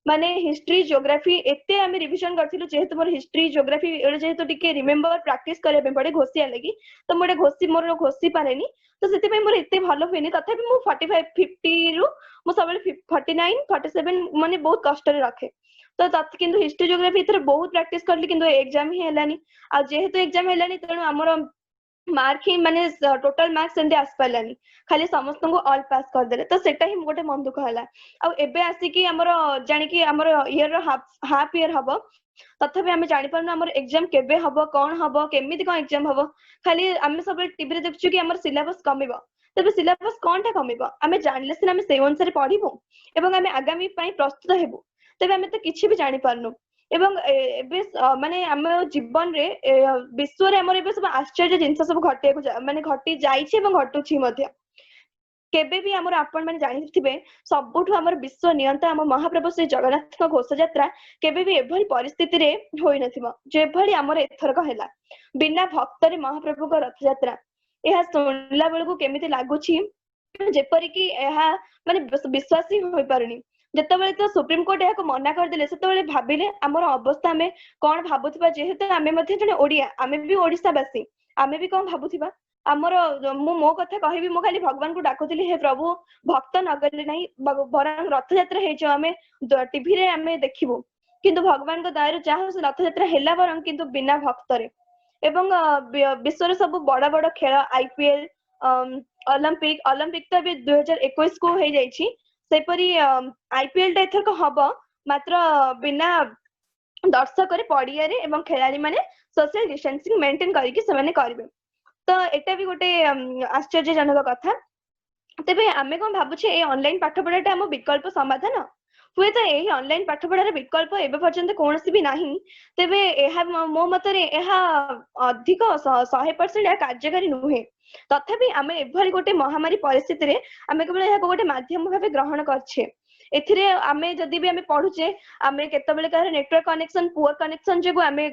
माने हिस्ट्री ज्योग्राफी एते आमे रिविजन करथिलु, जेहेतु मोर हिस्ट्री ज्योग्राफी जेहेतु टिके रिमेंबर प्रैक्टिस करे पे पड़े घोषिया लगी, तो मोडे घोषी मोर घोषी पारेनी, तो से मोर एत भल हुए तथापि मु 45 50 रु मु सब 49 47 माने बहुत कष्ट रखे तो किंतु हिस्ट्री ज्योग्राफी इथर बहुत प्रैक्टिस करली किंतु एग्जाम ही हेलानी आ जेहेतु एग्जाम हेलानी तेणु हमर मार्क ही माने टोटल मार्क्स एंड आस पालानी खाली समस्त को ऑल पास कर देले तो सेटा ही गोटे मन दुख हला आ एबे आसी कि हमर जानि कि हमर ईयर रो हाफ ईयर हबो तथापि आमे जानि परन हमर एग्जाम केबे हबो कोन हबो केमिति कोन एग्जाम हबो खाली आमे सब टीवी रे देखछु कि हमर सिलेबस कमिबो तबे सिलेबस कोनटा कमिबो आमे जानले सिना आमे सेई अनुसार पढिबो एवं आमे आगामी पई प्रस्तुत हेबो तबे आमे तो किछि भी जानि पारनु एवं एबे माने हम जीवन रे विश्व रे हमर एबे सब आश्चर्य जिंस सब घटिया माने घटी जाइछि एवं घटुछि मध्य केबे भी हमर आपण माने जानिथिबे सबुठु हमर विश्व नियंता हम महाप्रभु श्री जगन्नाथ घोष यात्रा केबे भी एभली परिस्थिति रे होई नथिबो जेभली हमर एथरक हैला बिना भक्त रे महाप्रभु को रथ यात्रा एहा सुनला बेलको केमिति लागुछि जेपरि कि एहा माने विश्वास ही होई पारुनी जेतेबेले तो सुप्रीम कोर्ट एहा को मना कर देले सेतेबेले भाबिले हमर अवस्था में कोन भाबुथिबा जेहेतु आमे मध्ये जने ओडिया आमे भी ओडिसावासी आमे भी कोन भाबुथिबा हमर मो कथा कहबी मो खाली भगवान को डाकुतिली हे प्रभु भक्त नगले नहीं बरं रथ यात्रा हे जो आमे टीवी रे आमे देखिबो किंतु भगवान को दयारु चाहो से रथ यात्रा हेला बरं किंतु बिना भक्त रे एवं विश्व रे सब बड़ा बड़ा खेल आईपीएल ओलंपिक तो अभी 2021 को हो जाइछि सेपरी आईपीएल टा एथरक हबो मात्र बिना दर्शक रे पड़िया रे एवं खिलाड़ी माने सोशल डिस्टेंसिंग मेंटेन करिके से माने करबे तो एटा भी गोटे आश्चर्यजनक कथा तेबे आमे कोन भाबुछे ए ऑनलाइन पाठपढ़ाटा हम विकल्प समाधान हुए तो यही ऑनलाइन पाठपढ़ार विकल्प एबे पर्यंत कोनसी भी नाही तेबे एहा मो मतरे एहा अधिक 100% या कार्यकारी नुहे तथापि आमे एभली गोटे महामारी परिस्थिति रे आमे केवल एहा गोटे माध्यम भाबे ग्रहण करछे एथिरे आमे जदी भी आमे पढुचे आमे केतबेले कार नेटवर्क कनेक्शन पुअर कनेक्शन जेगु आमे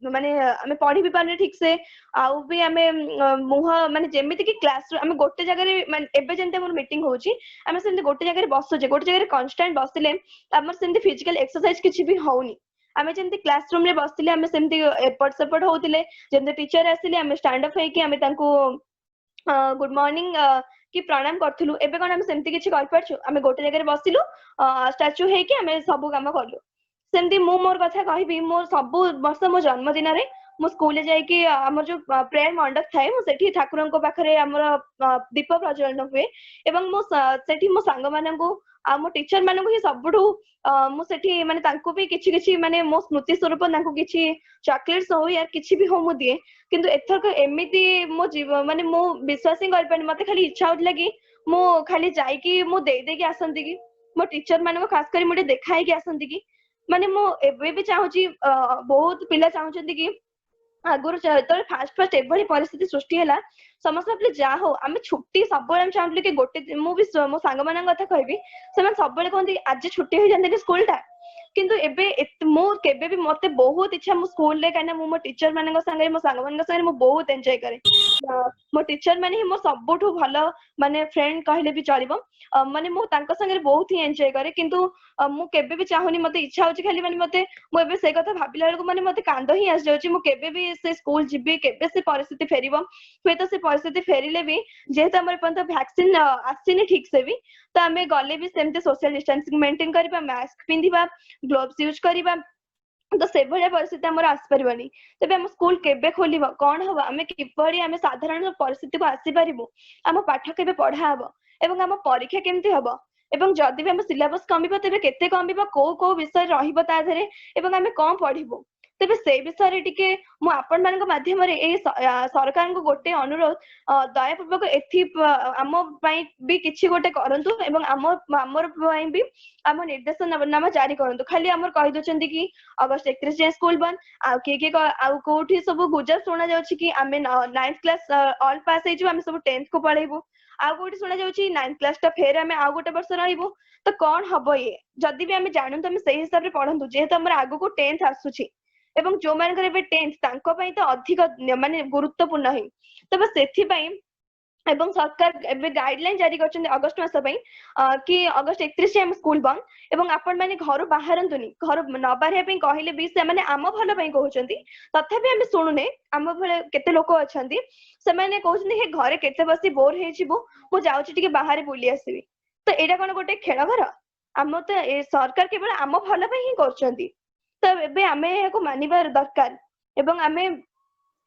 माने आमे पढ़ी भी पारने ठीक से आउ भी आमे मुह माने जेमिति कि क्लास आमे गोटे जगह रे माने एबे जेंते हमर मीटिंग होउची आमे सेंते गोटे जगह रे बसुचे गोटे जगह रे कांस्टेंट बसिले हमर सेंते फिजिकल एक्सरसाइज किछि भी होउनी आमे जेंते क्लासरूम रे बसिले आमे सेंते एपट सेपट होउतिले जेंते टीचर आसिले आमे स्टैंड अप हेकि आमे तांको गुड मॉर्निंग कि प्रणाम करथुलु एबे कोन आमे सेंते किछि कर परछु आमे गोटे जगह रे बसिलु स्टैच्यू हेकि आमे सब काम करलु सेमती मु मोर कथा कहबी मोर सब वर्ष मो जन्मदिन रे मो स्कूल जाई कि हमर जो प्रेयर मंडप थाए मो सेठी ठाकुरन को पाखरे हमर दीप प्रज्वलन हुए एवं मो सेठी मो संग मानन को आ मो टीचर मानन को ही सबठु मो सेठी माने तांको भी किछि किछि माने मो स्मृति स्वरूप तांको किछि चॉकलेट्स हो या किछि भी हो मो दिए किंतु एथरक एमिति मो जीव माने मो विश्वास कर पानी मते खाली इच्छा होतला कि मो खाली जाई कि मो दे कि आसंती कि मो टीचर माने खास करी मोटे देखाई कि आसंती कि माने मो एबे भी चाहूची बहुत पिला चाहूचंती कि आगुर तो फास्ट एभली परिस्थिति सृष्टि हैला समस्त आपले जा हो आमे छुट्टी सब हम चाहूले कि गोटे मो भी मो सांग मानन कथा कहबी समान सब बेले कहंती आज छुट्टी हो जांदी स्कूल टा किंतु एबे मो केबे भी मते बहुत इच्छा मो स्कूल रे काना मो टीचर मानन संगे मो सांग मानन संगे मो बहुत एन्जॉय करे मो टीचर माने ही मो सबठु भलो माने फ्रेंड कहले भी चलिबो माने मो तांको संगे बहुत ही एन्जॉय करे किंतु मो केबे भी चाहुनी मते इच्छा होची खाली माने मते मो एबे से कथा भाबिला बेलको माने मते कांदो ही आस जाउची मो केबे भी से स्कूल जिबी केबे से परिस्थिति फेरिबो हुए तो से परिस्थिति फेरिले भी जेहेतु हमर पंत वैक्सीन आसीनी ठीक से भी तो आमे गले भी सेमते सोशल डिस्टेंसिंग मेंटेन करबा मास्क पिंधिबा ग्लोव्स यूज करबा तो से भलिया परिस्थिति हमर आस परबनी तबे हम स्कूल केबे खोलिबो कोन हबो आमे किपरि आमे साधारण परिस्थिति को आसी परिबो हम पाठ केबे पढा हबो एवं हम परीक्षा केमति हबो एवं जदि भी हम सिलेबस कमिबो तबे केते कमिबो को विषय रहिबो ता धरे एवं आमे कोन पढिबो तबे से विषय रे टिके मु आपण मानक माध्यम रे ए सरकार को गोटे अनुरोध दयापूर्वक एथि आम पई भी किछि गोटे करंतु एवं हमर पई भी आम निर्देशनामा जारी करंतु खाली हमर कहि दोचंदी कि अगस्त 31 जे स्कूल बन आ के आ कोठी सब गुजर सुना जाउछि कि आमे 9th क्लास ऑल पास हे जो आमे सब 10th को पढाइबो आ गोटे सुना जाउछि 9th क्लास ता फेर आमे आ गोटे वर्ष रहिबो तो कोन हबो ये जदि भी आमे जानू तो आमे सही हिसाब रे पढंतु जेहेतु हमर आगु को 10th आसुछि एवं जो मान करे 10th तांको पई तो अधिक माने गुरुत्वपूर्ण है तबे सेथि पई एवं सरकार एबे गाइडलाइन जारी करछन अगस्त मास पई कि अगस्त 31 हम स्कूल बंद एवं आपण माने घर बाहरंतुनी घर न बाहरिया पई कहिले भी से माने आम भल पई कहउछंती तथापि हम सुनुने आम भले केते लोक अछंती से माने कहउछंती हे घरे केते बसी बोर हे छिबो मु जाउछि टिके बाहर बुली आसीबी तो एटा कोन गोटे खेल घर आम तो सरकार केवल आम भल पई ही करछंती तो एबे आमे को मानिबार दरकार एवं आमे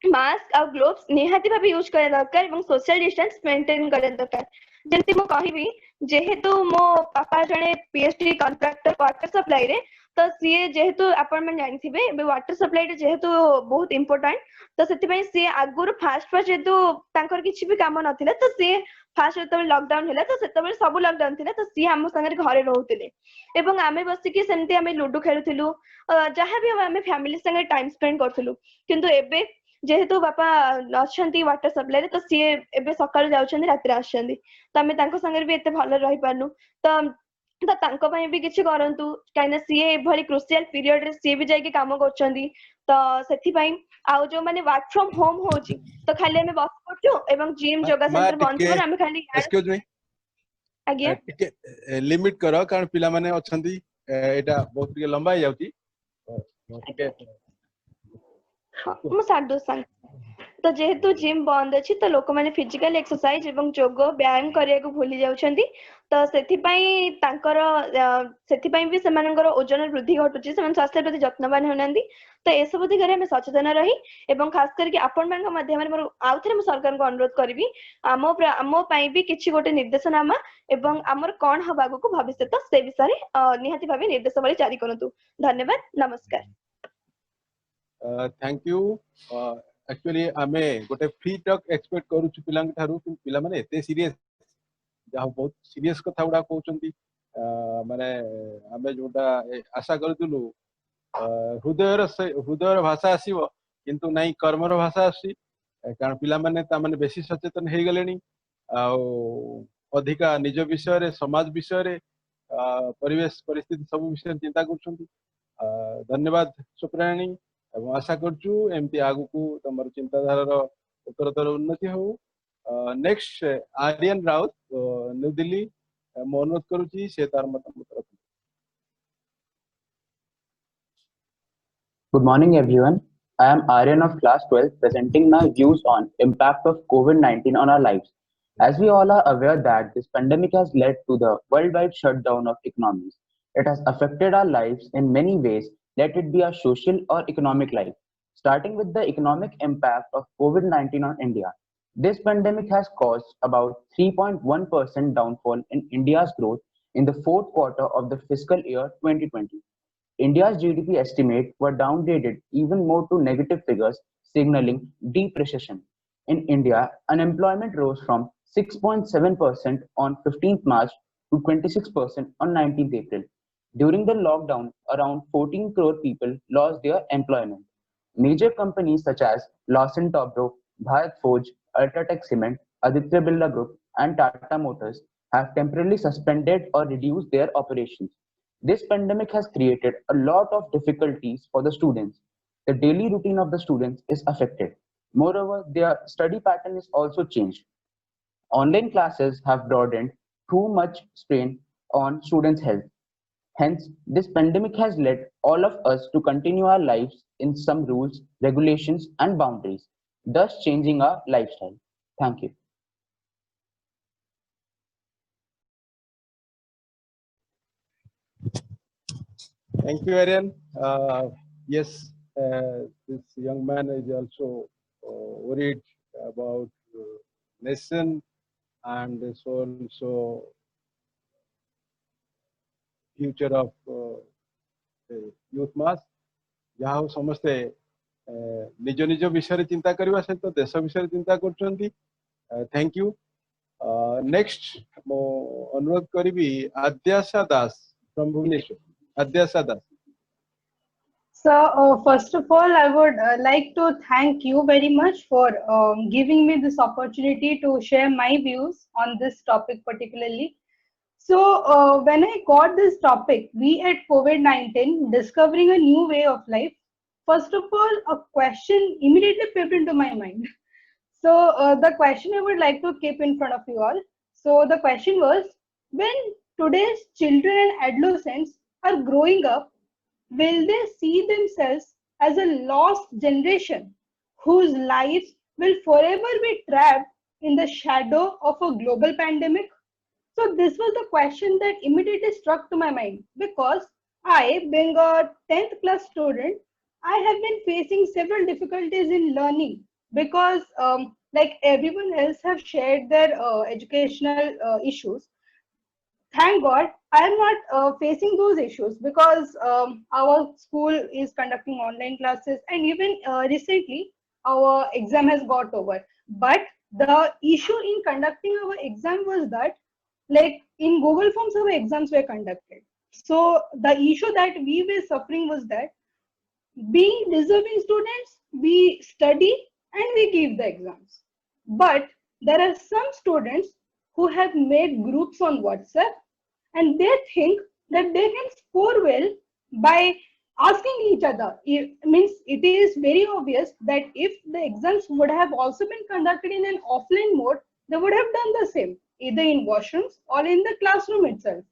मास्क और ग्लोव्स निहाती भाবে यूज करा दरकार एवं सोशल डिस्टेंस मेंटेन करा दरकार जेंति मो कहिबी जेहेतु मो पापा जणे पीएचडी कॉन्ट्रैक्टर वाटर सप्लाई रे तो सीए जेहेतु आपण मन जानिथिबे बे वाटर सप्लाई रे जेहेतु बहुत इंपोर्टेंट तो सेति पई सीए आगुर फास्ट जेहेतु तांकर किछि भी काम नथिला तो सीए फास्ट जेतबे लॉकडाउन होला तो सेतबे सब लॉकडाउन थिला तो सीए हम संगे घरे रहउतिले एवं आमे बसी कि सेमति आमे लूडो खेलुथिलु जहां भी आमे फैमिली संगे टाइम स्पेंड करथिलु किंतु एबे जेहेतु बापा अच्छी वाटर सप्लाई रे तो सी एबे सकाळ जाउछन्ती रात्री आछन्ती तो आमे तांको संगे भी एते भलो रहि पारनु तो तो तांको पई भी किछि करंतु काइना सी एभली क्रुशियल पीरियड रे सी भी जाई के काम करछन्ती तो सेथि पई आउ जो माने वर्क फ्रॉम होम होची तो खाली हमें बस करछु एवं जिम योगा सेंटर बंद कर हमें खाली एक्सक्यूज मी आज्ञा टिके लिमिट करो कारण पिला माने अछंती एटा बहुत टिके लंबा हो जाउची टिके मु साथ दो संग तो जेहेतु जिम बंद अछि तो लोक माने फिजिकल एक्सरसाइज एवं योग व्यायाम करिया को भूली जाउछन्ती तो सेथि पई तांकर सेथि पई भी सेमानकर ओजन वृद्धि घटुची सेमान स्वास्थ्य प्रति जत्नवान होनांदी तो ए सब दिगरे हम सचेतन रही एवं खास करके आपण मानक माध्यम रे मोर आउथरे मु सरकार को अनुरोध करबी आमो पई भी किछि गोटे निर्देशनामा एवं हमर कोन हबागु को भविष्य से विषय रे निहाती भाबे निर्देशावली जारी करंतु धन्यवाद नमस्कार थैंक यू एक्चुअली आमे गोटे फ्री टॉक एक्सपेक्ट करूछु पिलांग थारु कि पिला माने एते सीरियस जहा बहुत सीरियस कथा उडा कहउचंती माने आमे जोटा आशा करथुलु हृदयर भाषा आसीबो किंतु नाही कर्मर भाषा आसी कारण पिला माने ता माने बेसी सचेतन हे गलेनी आ अधिका निज विषय रे समाज विषय रे परिवेश परिस्थिति सब विषय चिंता करछंती धन्यवाद सुप्राणी एवं आशा करछु एमती आगु को तमर चिंताधारार उत्तरतर उन्नति हो नेक्स्ट आर्यन राउत न्यू दिल्ली मो अनुरोध करूची से तार मतामत रखु Good morning everyone. I am Aryan of class 12 presenting my views on impact of COVID-19 on our lives. As we all are aware that this pandemic has led to the worldwide shutdown of economies. It has affected our lives in many ways, let it be our social or economic life. Starting with the economic impact of COVID-19 on India. This pandemic has caused about 3.1% downfall in India's growth in the fourth quarter of the fiscal year 2020. India's GDP estimates were downgraded even more to negative figures, signaling deep recession. In India, unemployment rose from 6.7% on 15th March to 26% on 19th April. During the lockdown, around 14 crore people lost their employment. Major companies such as Larsen Tobro, Bharat Forge, Ultratech Cement, Aditya Birla Group, and Tata Motors have temporarily suspended or reduced their operations. This pandemic has created a lot of difficulties for the students. The daily routine of the students is affected. Moreover, their study pattern is also changed. Online classes have broadened too much strain on students' health. Hence, this pandemic has led all of us to continue our lives in some rules, regulations, and boundaries, thus changing our lifestyle. Thank you. Thank you, Aryan. Yes, this young man is also worried about nation and so future of youth mass. जहाँ समस्ते निज निज विषय चिंता करने सहित देश विषय चिंता कर थैंक यू नेक्स्ट मो अनुरोध करी Adyasha Das from Bhubaneswar Adyasha Das So first of all, I would like to thank you very much for giving me this opportunity to share my views on this topic particularly. So when I got this topic, we at COVID-19 discovering a new way of life, first of all, a question immediately popped into my mind. So the question I would like to keep in front of you all. So the question was, when today's children and adolescents are growing up, will they see themselves as a lost generation whose lives will forever be trapped in the shadow of a global pandemic? So this was the question that immediately struck to my mind, because I, being a 10th class student, I have been facing several difficulties in learning, because like everyone else have shared their educational issues. Thank God I am not facing those issues, because our school is conducting online classes, and even recently our exam has got over. But the issue in conducting our exam was that, like, in Google Forms our exams were conducted. So the issue that we were suffering was that, being deserving students, we study and we give the exams. But there are some students who have made groups on WhatsApp, and they think that they can score well by asking each other. It means it is very obvious that if the exams would have also been conducted in an offline mode, they would have done the same, either in washrooms or in the classroom itself.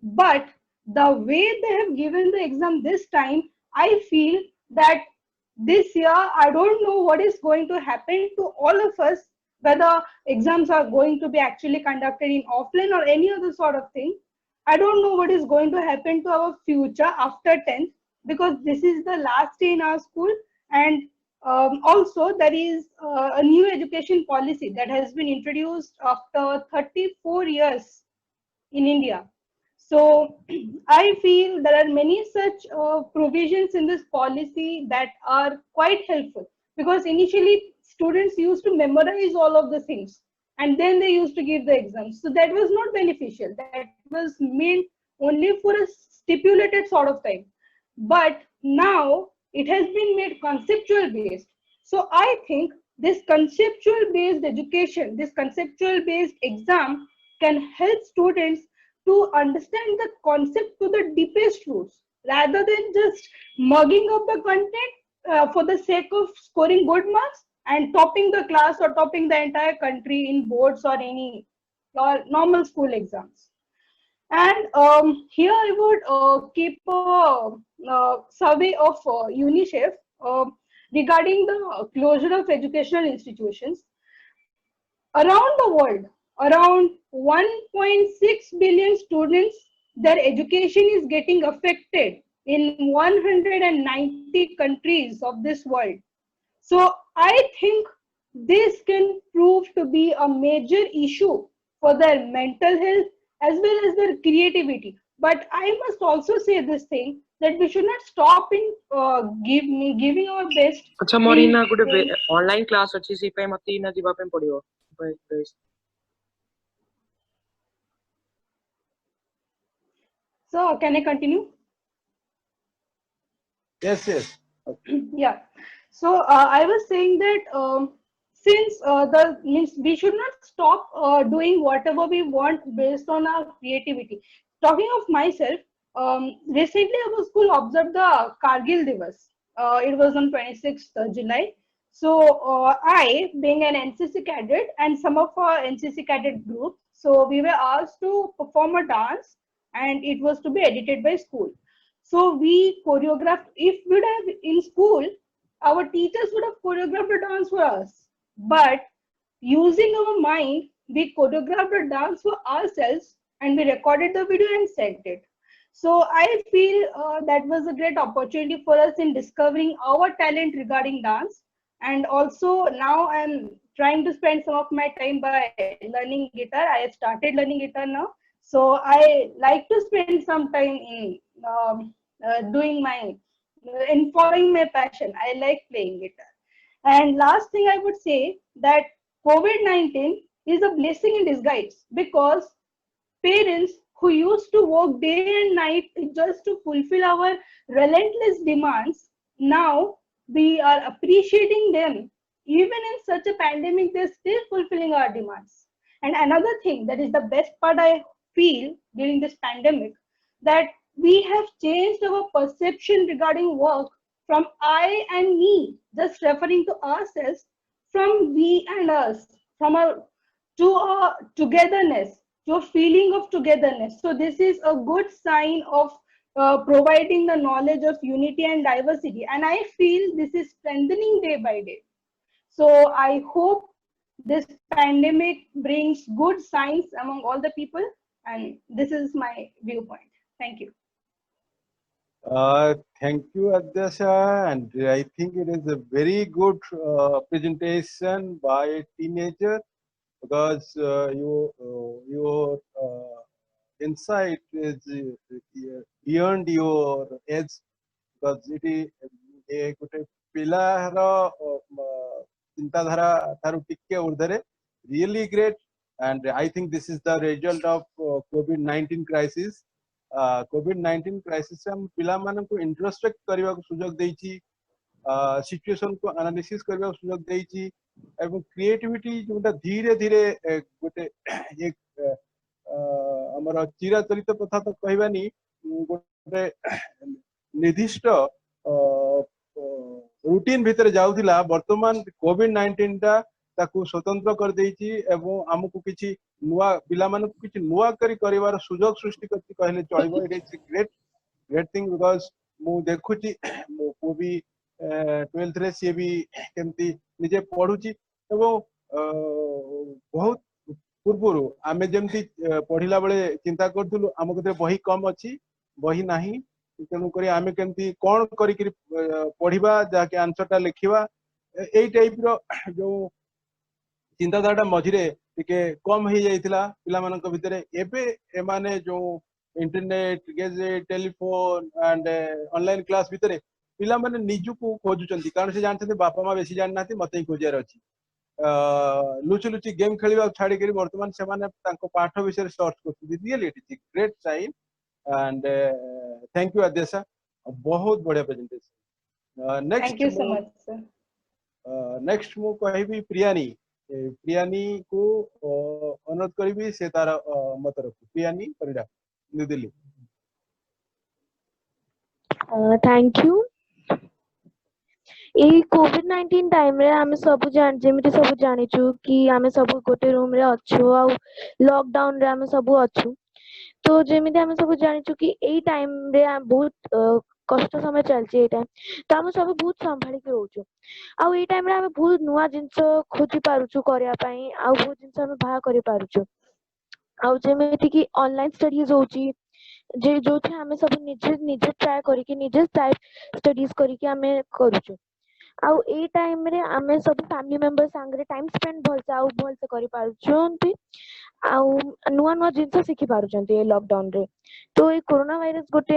But the way they have given the exam this time, I feel that this year, I don't know what is going to happen to all of us, whether exams are going to be actually conducted in offline or any other sort of thing. I don't know what is going to happen to our future after 10th, because this is the last day in our school. And also, there is a new education policy that has been introduced after 34 years in India. So I feel there are many such provisions in this policy that are quite helpful, because initially students used to memorize all of the things and then they used to give the exams. So that was not beneficial. That was meant only for a stipulated sort of time. But now it has been made conceptual based. So I think this conceptual based education, this conceptual based exam can help students to understand the concept to the deepest roots, rather than just mugging up the content for the sake of scoring good marks and topping the class or topping the entire country in boards or any normal school exams. And here I would keep a survey of UNICEF regarding the closure of educational institutions. Around the world, around 1.6 billion students, their education is getting affected in 190 countries of this world. So I think this can prove to be a major issue for their mental health as well as their creativity. But I must also say this thing, that we should not stop in giving our best. अच्छा मोरिना गुटे online class अछि सी पे मते ना दिबा पे पड़ियो So can I continue? Yes, yes. Okay. Yeah. So I was saying that since the means we should not stop doing whatever we want based on our creativity. Talking of myself, recently our school observed the Kargil Divas. It was on 26th July. So I, being an NCC cadet and some of our NCC cadet group, so we were asked to perform a dance, and it was to be edited by school. So we choreographed. If we would have in school, our teachers would have choreographed a dance for us. But using our mind, we choreographed a dance for ourselves and we recorded the video and sent it. So I feel that was a great opportunity for us in discovering our talent regarding dance. And also now I'm trying to spend some of my time by learning guitar. I have started learning guitar now. So I like to spend some time in doing my, in following my passion. I like playing guitar. And last thing I would say, that COVID-19 is a blessing in disguise, because parents who used to work day and night just to fulfill our relentless demands, now we are appreciating them. Even in such a pandemic, they're still fulfilling our demands. And another thing that is the best part I feel during this pandemic, that we have changed our perception regarding work from I and me, just referring to ourselves, from we and us, from a to a togetherness, to a feeling of togetherness. So this is a good sign of providing the knowledge of unity and diversity, and I feel this is strengthening day by day. So I hope this pandemic brings good signs among all the people, and this is my viewpoint. Thank you. Thank you, Adyasha, and I think it is a very good presentation by a teenager, because your insight is beyond your age, because it is ଗୋଟେ ପିଲାର ଚିନ୍ତାଧାରା ଠାରୁ ଟିକେ ଉର୍ଦ୍ଧ୍ୱରେ, really great. And I think this is the result of COVID-19 crisis. COVID-19 crisis हम ପିଲାମାନଙ୍କୁ introspect କରିବାକୁ ସୁଯୋଗ ଦେଇଛି, situation को analysis କରିବାକୁ ସୁଯୋଗ ଦେଇଛି, ଏବଂ creativity ଯୋଉଟା ଧୀରେ ଧୀରେ ଗୋଟେ ଏକ ଆମର ଚିରାଚରିତ କଥା ତ କହିବାନି, ଗୋଟେ ନିର୍ଦ୍ଦିଷ୍ଟ रूटीन भितर जाउथिला, वर्तमान कोविड-19 टा ताकू स्वतंत्र कर देइची एवं हमकु किछि नुवा पिला मानकु किछि नुवा करी करिवार सुजोग सृष्टि करछि कहले चलिबो। It is great thing, because मु देखुची मो को भी 12th रे से भी केमती निजे पढुची एवं बहुत पूर्वरु आमे जेमती पढिला बेले चिंता करथुलु आम कते बही कम अछि, बही नाही, तेणु करी आमे केमती कोन करी पढ़िबा जाके आंसर टा लिखिबा, एई टाइप रो जो चिंताधारा मझिरे टिके कम हो जाइतिला पिला मानक भितरे। एबे एमाने जो internet gadget telephone and online class भितरे पिला माने निजुकु खोजुचंती, कारण से जानते बापा माँ बेसी जान नाथि, मते ही खोजार अछि। लुचि लुचि गेम खेलिबा छाड़ी करी वर्तमान से माने तांको पाठ विषय सर्च करथि। Really it is great sign and thank you Adyasha, बहुत बढ़िया presentation. Thank you so much, sir. Next मु कहबी प्रियानी, प्रियानी को अनुरोध करी से तार मत रखू। प्रियानी परिडा, न्यू दिल्ली। Thank you. ए कोविड-19 टाइम रे आमे सब जान जेमिति सब जानिचु कि आमे सब गोटे रूम रे अछु आ लॉकडाउन रे आमे सब अछु, तो जेमिति आमे सब जानिचु कि एई टाइम रे बहुत कष्ट समय चलछि। एई टाइम तो आमे सब बहुत संभाली के रहउछु, आ एई टाइम रे आमे बहुत नुवा जिंस खोजी पारुछु करिया पई, आ बहुत जिंस आमे बाहा करि पारुछु। आ जेमिति कि ऑनलाइन स्टडीज होची, जे जोथि आमे सब निजे ट्राई करी कि निजे टाइप स्टडीज करी कि आमे करूछु। आउ ए टाइम रे आमे सब फैमिली मेंबर संगे टाइम स्पेंड भल से करि पारुछंती, आउ नुआ नुआ जिंस सिखि पारुछंती ए लॉकडाउन रे। तो ए कोरोना वायरस गोटे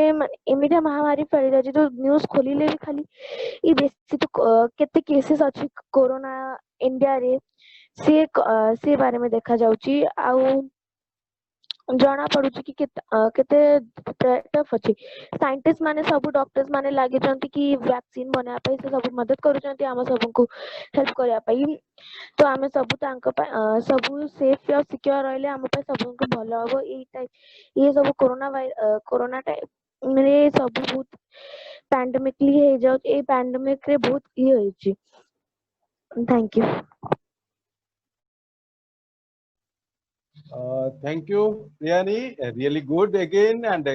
एमिडिया महामारी फैली जाछि, तो न्यूज़ खोलिले भी खाली ई बेसी तो केते केसेस अछि कोरोना इंडिया रे से बारे में देखा जाउछि। आउ जना पड़ुछि कि केते टफ अछि। साइंटिस्ट माने सब डॉक्टर्स माने लागि जंती कि वैक्सीन बना पई से सब मदद करूछंती हम सबको हेल्प करिया पई। तो आमे सब तांको सब सेफ और सिक्योर रहले हम पे सबको भलो हबो। ये सब कोरोना टाइम रे सब बहुत पैंडेमिकली हे जाउ, ए पैंडेमिक रे बहुत ई होई छी। Thank you. Thank you, Priyani. Really good again, and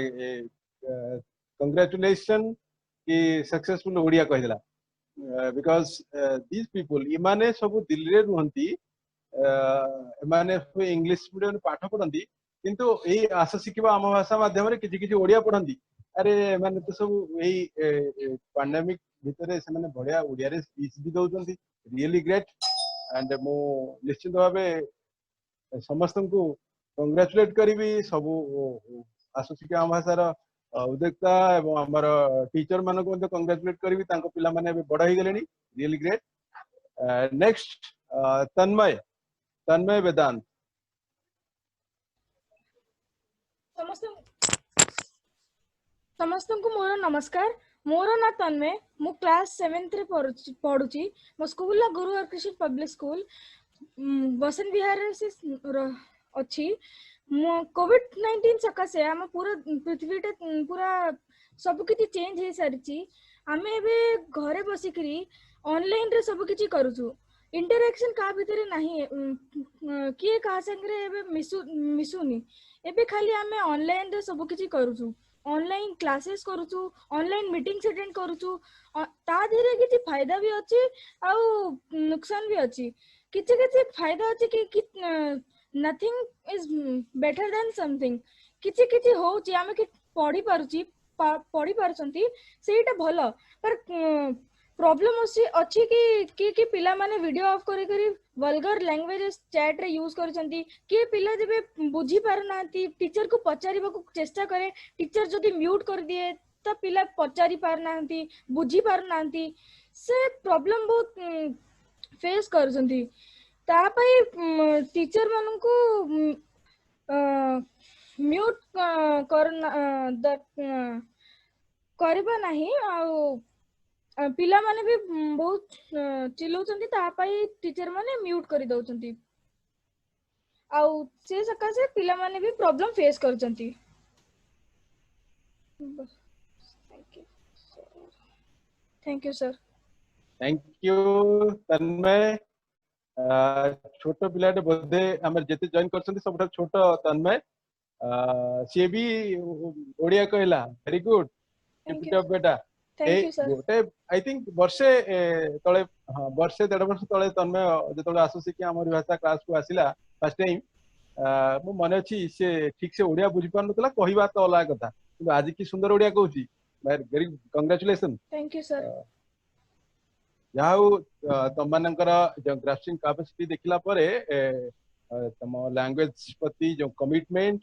congratulations कि successful ओडिया कहिला, because these people इमाने सब दिल्ली रे रुहंती, इमाने सब इंग्लिश मीडियम पाठ पढ़ंती, किंतु एई आशा शिखिबा आम भाषा माध्यम रे किछि किछि ओडिया पढ़ंती। अरे माने तो सब एई पैंडेमिक भितरे से माने बढ़िया ओडिया रे स्पीच भी दउचंती। रियली ग्रेट, एंड मो निश्चित भाबे समस्त को कंग्रेचुलेट करी सब आशुशिका आम भाषार उद्योक्ता एवं आमर टीचर मान को कंग्रेचुलेट करी पिला माने बड़ हो गले। Really great. नेक्स्ट तन्मय वेदांत। समस्त को मोर नमस्कार। मोर ना तन्मय, मु क्लास 7th रे पढुची। मो स्कूल ला गुरु हरकृष्ण पब्लिक स्कूल बसंत विहार से अच्छी। कोविड-19 सकाशे आम पूरा पृथ्वी पूरा सब किछि चेंज हो सारी। आम ए घरे बसिक ऑनलाइन रे सब किछि करूछु। इंटरेक्शन का भितर नहीं किए कहा संगे एबे मिसुनी एबे खाली आमे ऑनलाइन रे सब किछि करूछु ऑनलाइन क्लासेस करूछु ऑनलाइन मीटिंग्स अटेंड करूछु ता धीरे किछि फायदा भी अछि आ नुकसान भी अछि किछि किछि फायदा अछि कि nothing is better than something किछि किछि होउछि आमे कि पढ़ी पारुछंती सेटा भलो पर प्रॉब्लम अच्छी कि पिला माने वीडियो ऑफ करी करी वल्गर लैंग्वेज चैट रे यूज करछंती कि पिला जेबे बुझी पार नांती टीचर को पचारिबा को चेष्टा करे टीचर जदी म्यूट कर दिए त पिला पचारि पार नांती बुझी पार नांती से प्रॉब्लम बहुत फेस करछंती ता पई टीचर मानन को म्यूट करबा नाही आ पिला माने भी बहुत चिल्लाउछंती ता पई टीचर माने म्यूट करि दउछंती आ से सकासे पिला माने भी प्रॉब्लम फेस करछंती thank you sir thank you Tanmay छोट पिलाटे बोधे आमर जेते जॉइन करछंती सबटा छोट तन्मय सी भी ओडिया कहला very good keep it up बेटा थैंक यू सर गोटे आई थिंक वर्षे तळे हां वर्षे 1.5 वर्ष तळे तन्मय जेतळे आसुसी कि हमर भाषा क्लास को आसिला फर्स्ट टाइम मो मन अछि से ठीक से ओडिया बुझी पार नतला कहिबा तो अलग कथा कि आज की सुंदर ओडिया कहूची very congratulation thank you sir याउ तमनकर जो ग्रास्पिंग कैपेसिटी देखला परे तम लैंग्वेज प्रति जो कमिटमेंट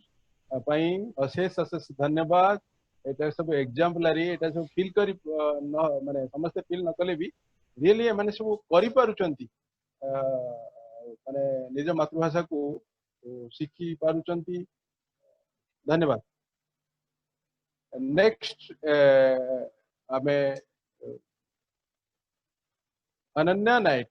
पई अशेष अशेष धन्यवाद एटा सब एग्जांपलरी एटा सब फील करी माने समस्त फील न कले भी रियली माने सब करि पारुचंती माने निज मातृभाषा को शिखी पारुचंती धन्यवाद नेक्स्ट हमें अनन्या नायक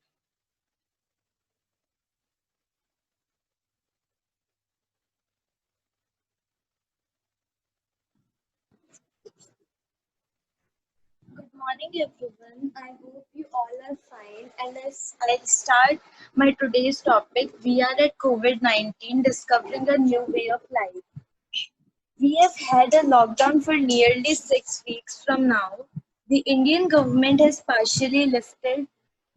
Good morning, everyone. I hope you all are fine. And as I start my today's topic, we are at COVID-19, discovering a new way of life. We have had a lockdown for nearly 6 weeks from now. The Indian government has partially lifted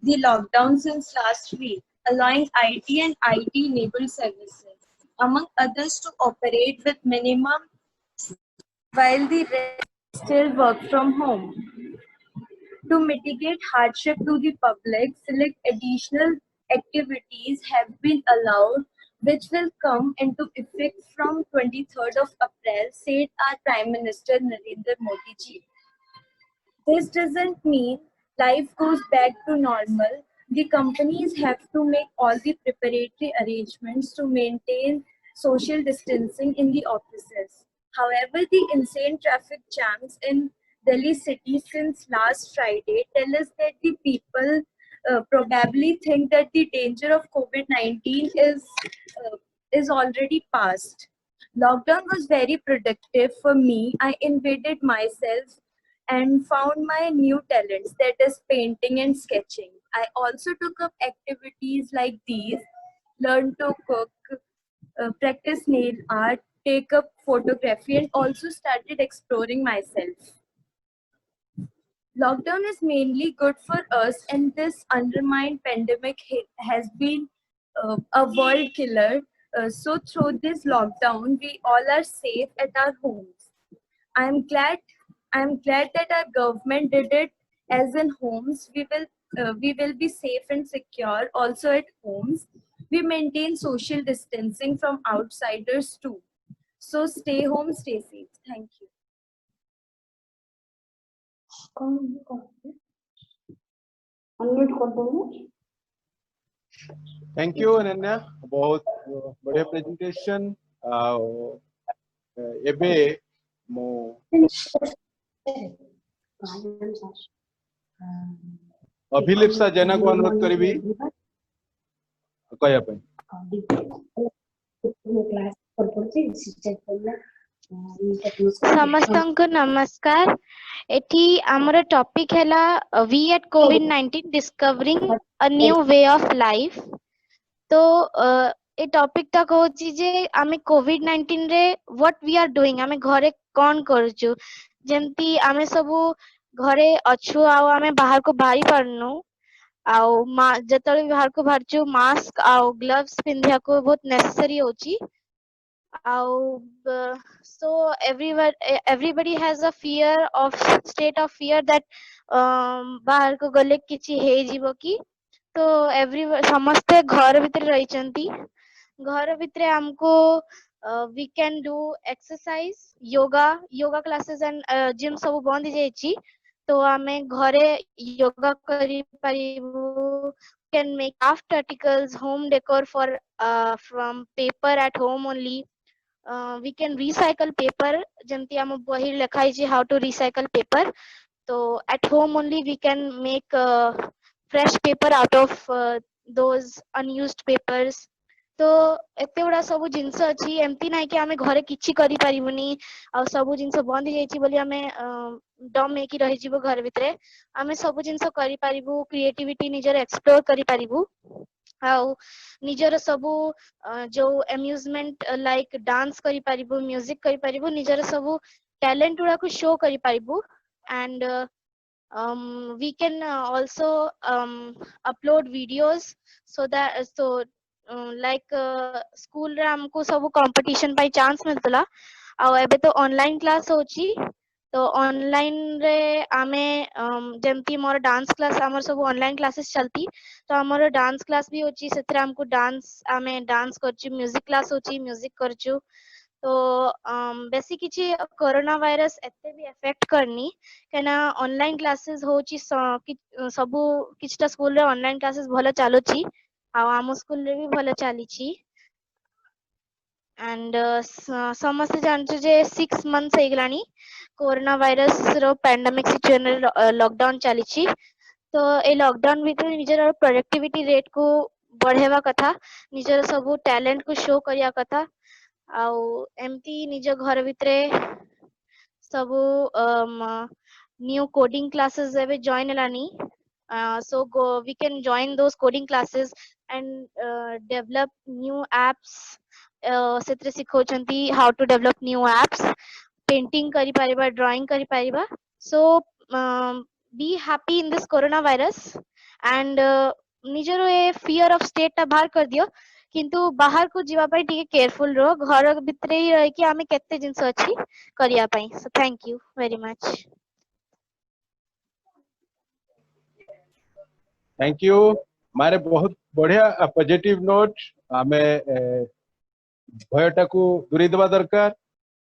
the lockdown since last week, allowing IT and IT-enabled services, among others, to operate with minimum while the rest still work from home. To mitigate hardship to the public, select additional activities have been allowed, which will come into effect from 23rd of April, said our Prime Minister Narendra Modi ji. This doesn't mean life goes back to normal. The companies have to make all the preparatory arrangements to maintain social distancing in the offices. However, the insane traffic jams in Delhi city since last Friday tell us that the people probably think that the danger of COVID-19 is already past. Lockdown was very productive for me. I invaded myself and found my new talents, that is painting and sketching. I also took up activities like these, learned to cook, practice nail art, take up photography, and also started exploring myself. Lockdown is mainly good for us, and this undermined pandemic has been a world killer. So through this lockdown, we all are safe at our homes. I'm glad that our government did it as in homes. We will be safe and secure also at homes. We maintain social distancing from outsiders too. So stay home, stay safe. Thank you. Thank you Ananya बहुत बढ़िया presentation एबे मो अभिलिप्सा जेना को अनुरोध करिबी कहया पे समस्तंको नमस्कार एठी हमर टॉपिक हैला वी एट कोविड-19 discovering a new way of life. तो ए टॉपिक ता कहूची जे आमे कोविड-19 रे व्हाट वी आर डूइंग, आमे घरे कोन करछु, जेंती आमे सबु घरे अछु आ आमे बाहर को बाहरी परनु आउ जतले बाहर को बाहरछु मास्क आउ ग्लव्स पिंधिया को बहुत नेसेसरी होची। आउ so everybody has a fear of state of fear that बाहर को गले किछि हे जीवो की। तो समस्ते घर भीतर रहिचंती, घर भीतर हमको we can do exercise, yoga classes and gym सब बंद जाइछि। तो आमे घरे योगा करि परिबु, can make craft articles, home decor for from paper at home only. We can recycle paper, जेमती हम बही लिखाई जे how to recycle paper. तो at home only we can make fresh paper out of those unused papers. तो एते गुडा सब जिंस अछि, एमती नाही कि आमे घरे किछि करि परिबुनी आ सब जिंस बंद जाइछि बोली आमे डम हेकि रहि जिवो घर भितरे। आमे सब जिंस करि परिबु, क्रिएटिविटी निजर एक्सप्लोर करि परिबु आउ निजर सबु जो अम्यूजमेंट लाइक डांस करि परिबु, म्यूजिक करि परिबु, निजर सबु टैलेंट गुडा को शो करि परिबु। And we can also upload videos so that like school रे हमको सब competition पाई chance मिलतला। आउ एबे तो ऑनलाइन क्लास होची, तो ऑनलाइन रे आमे जेमती मोर डांस क्लास हमर सब ऑनलाइन क्लासेस चलती। तो हमर डांस क्लास भी होची, सेथरे हमको डांस आमे डांस करची, म्यूजिक क्लास होची, म्यूजिक करचू। तो बेसी किछि कोरोना वायरस एते भी इफेक्ट करनी केना ऑनलाइन क्लासेस होची, सबु किछटा स्कूल रे ऑनलाइन क्लासेस भलो चालुची आ हम स्कूल रे भी भलो चालीची। एंड समस्त जानछु जे 6 मंथ्स हेगलानी कोरोना वायरस रो पैंडेमिक सिचुएशन लॉकडाउन चालीची। तो ए लॉकडाउन भीतर निजर प्रोडक्टिविटी रेट को बढ़ेवा कथा, निजर सबु टैलेंट को शो करिया कथा। आउ एमती निज घर भितरे सबु न्यू कोडिंग क्लासेस एबे जॉइन लानी। So we can join those coding classes and develop new apps. सेतरे सिखोचंती how to develop new apps, painting करि परिबा, drawing करि परिबा। So be happy in this coronavirus and निजरो A fear of state ता बाहर कर दियो, किंतु बाहर को जीवा पई टिके केयरफुल रो, घर भितरे ही रह कि आमे केते जिंस अछि करिया पई। So thank you very much. Thank you मारे बहुत बढ़िया पॉजिटिव नोट। आमे भयटा को दूरी देवा दरकार,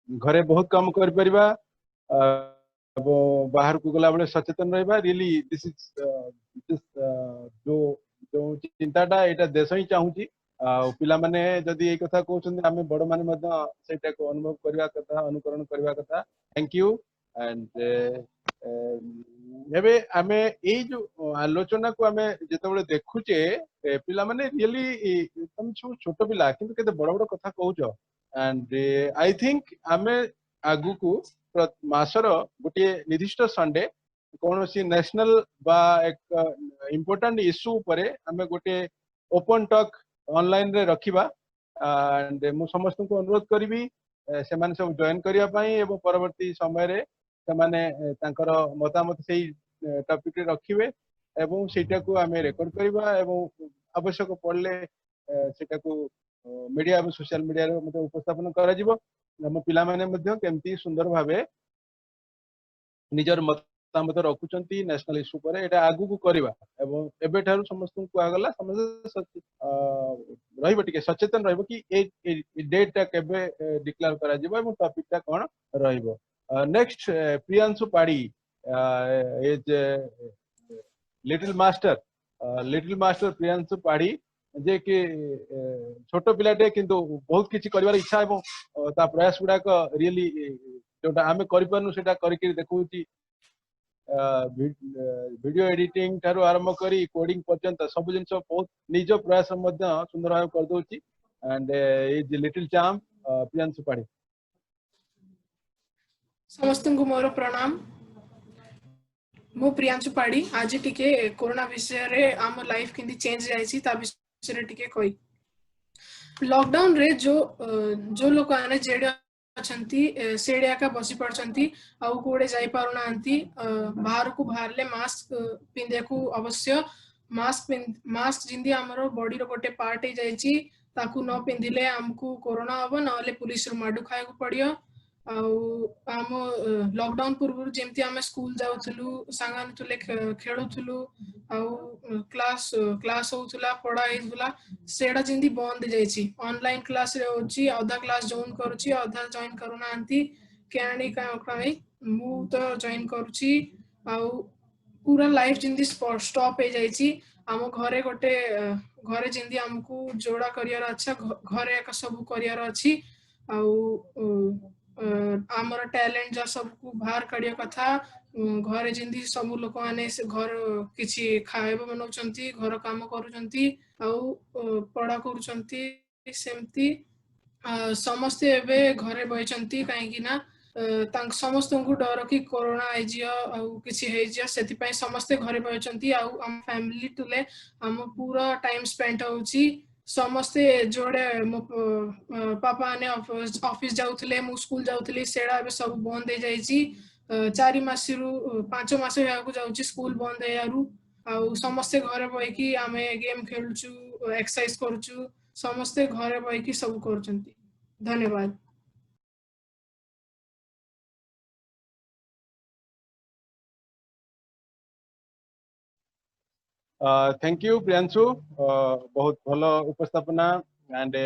घरे बहुत काम कर परिबा, बाहर को गला बले सचेतन रहबा। रियली दिस इज जो जो चिंताटा एटा देश ही चाहूची। पिला माने जदी ए कथा कहउछन आमे बड़ माने मध्य सेटा को अनुभव करबा कथा, अनुकरण करबा कथा। Thank you. एंड एबे आमे ए जो आलोचना को आमे जेतबेले देखुचे पिला माने रियली तुम छोट पिला किंतु केते बड़ बड़ कथा कहउछो। एंड आई थिंक आमे आगु को मासर गोटे निर्दिष्ट संडे कौन सी नेशनल बा एक इम्पोर्टेंट इश्यू उपरे आमे गोटे ओपन टॉक ऑनलाइन रे रखिबा। एंड मु समस्त को अनुरोध करबी से माने सब जॉइन करिया पई एवं परवर्ती समय रे से माने तांकर मतामत सेही टॉपिक रे रखिबे एवं सेटा को आमे रेकॉर्ड करिबा एवं आवश्यक पड़ले सेटा को मीडिया एवं सोशल मीडिया रे मते उपस्थापन करा जिवो। हम पिला माने मध्य केमती सुंदर भाबे निजर मतामत रखुचंती नेशनल इश्यू पर एटा आगु को करबा एवं एबे ठारू समस्त को आगला समस्त रहइबो टिके सचेतन रहइबो कि ए डेट ता केबे डिक्लेयर करा जिवो एवं टॉपिक ता कोन रहइबो। नेक्स्ट प्रियांशु पाड़ी इज लिटिल मास्टर प्रियांशु पाड़ी जे कि छोट पिलाटे किंतु बहुत किछि करिवार इच्छा एवं ता प्रयास गुडा को रियली जोटा आमे करि परनु सेटा करि के देखौची। वीडियो एडिटिंग ठारू आरंभ करी कोडिंग पर्यंत सब जिंस बहुत निज प्रयास मध्य सुंदर भाव कर दोची। And is little champ Priyanshu Padi. समस्त को मोर प्रणाम। मु प्रियांशु पाड़ी आज टिके कोरोना विषय रे आम लाइफ किंदी चेंज जायछि ता विषय रे टिके कहि। लॉकडाउन रे जो लोक आने जेडे अछंती सेडिया का बसी पड़छंती आउ कोडे जाई पारुना आंती बाहर को बाहरले मास्क पिंदे को अवश्य मास्क जिंदी हमरो बॉडी रो गोटे पार्ट हे जायछि ताकू न पिंदिले हमकू कोरोना हबो नले पुलिस रो माडू खाय को पड़ियो। आम लॉकडाउन पूर्व जेमती आम स्कूल जाउथलु सांगान तुले खेलुथलु आउ क्लास होउथला पढ़ा हेउथला सेडा जिंदी बंद जायछि। ऑनलाइन क्लास रे होछि आधा क्लास जॉइन करूछि आधा जॉइन करूना आंती केणी काई मु तो जॉइन करूछि आउ पूरा लाइफ जिंदी स्टॉप हो जायछि। आम घरे गोटे घरे जिंदी हमकू जोड़ा करियर अच्छा घरे एक सब करियर अछि आउ आमर टैलेंट जा सब को बाहर करिया कथा घरे जिंदी सब लोक माने से घर किछि खाइबा बनौचंती घर काम करूचंती आउ पढ़ा करूचंती सेमती समस्ते एबे घरे बहिचंती काहे कि ना समस्त को डर कि कोरोना आइजियो आउ किछि हेजियो सेति पय समस्ते घरे बहिचंती आउ हम फैमिली तुले हम पूरा टाइम स्पेंड होउची समस्ते जोड़े मो पापा ने ऑफिस जाउथले मु स्कूल जाउथली सेडा एबे सब बंद हे जाइची 4 मास रु 5 मास होया को जाउची स्कूल बंद हेयारु आउ समस्ते घरे बहिकी आमे गेम खेलुचु एक्सरसाइज करूचु समस्ते घरे बहिकी सब करचंती। धन्यवाद। थैंक यू प्रियांशु बहुत भल उपस्थापना एंड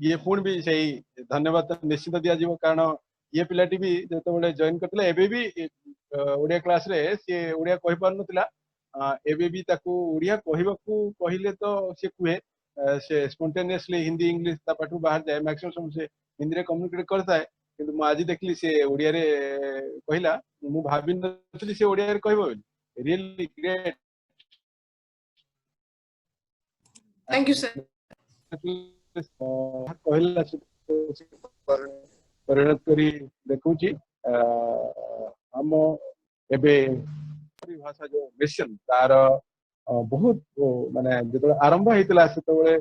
ये पुणी भी सही धन्यवाद निश्चित दिया जीव कारण ये पिलाटी भी जो जॉइन करथिला एबे भी ओडिया क्लास रे से ओडिया कहि पार नथिला एबे भी ताकू ओडिया कहिबाकू कहिले तो से कुहे से स्पॉन्टेनियसली हिंदी इंग्लिश ता पाठू बाहर जाए मैक्सिमम समय से हिंदी रे कम्युनिकेट करता है किंतु मु आज देखली से ओडिया रे कहिला मु भाबी नथली से ओडिया रे कहबो really great. Thank you sir. कहला परिणत करी देखुची हम एबे भाषा जो मिशन तार बहुत माने जो आरंभ हेतला सेतबे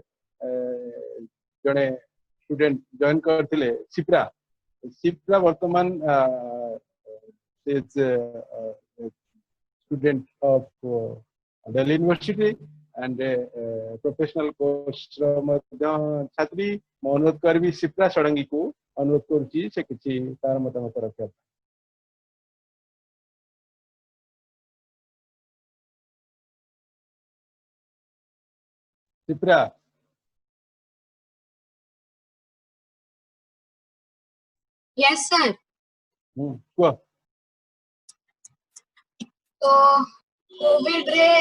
जने स्टूडेंट जॉइन करथिले सिप्रा वर्तमान is student of Delhi University and professional course छात्री मैं अनुरोध करबी सिप्रा षडंगी को अनुरोध करूची से किछि तार मतामत रखा। Shipra yes sir. को तो कोविड रे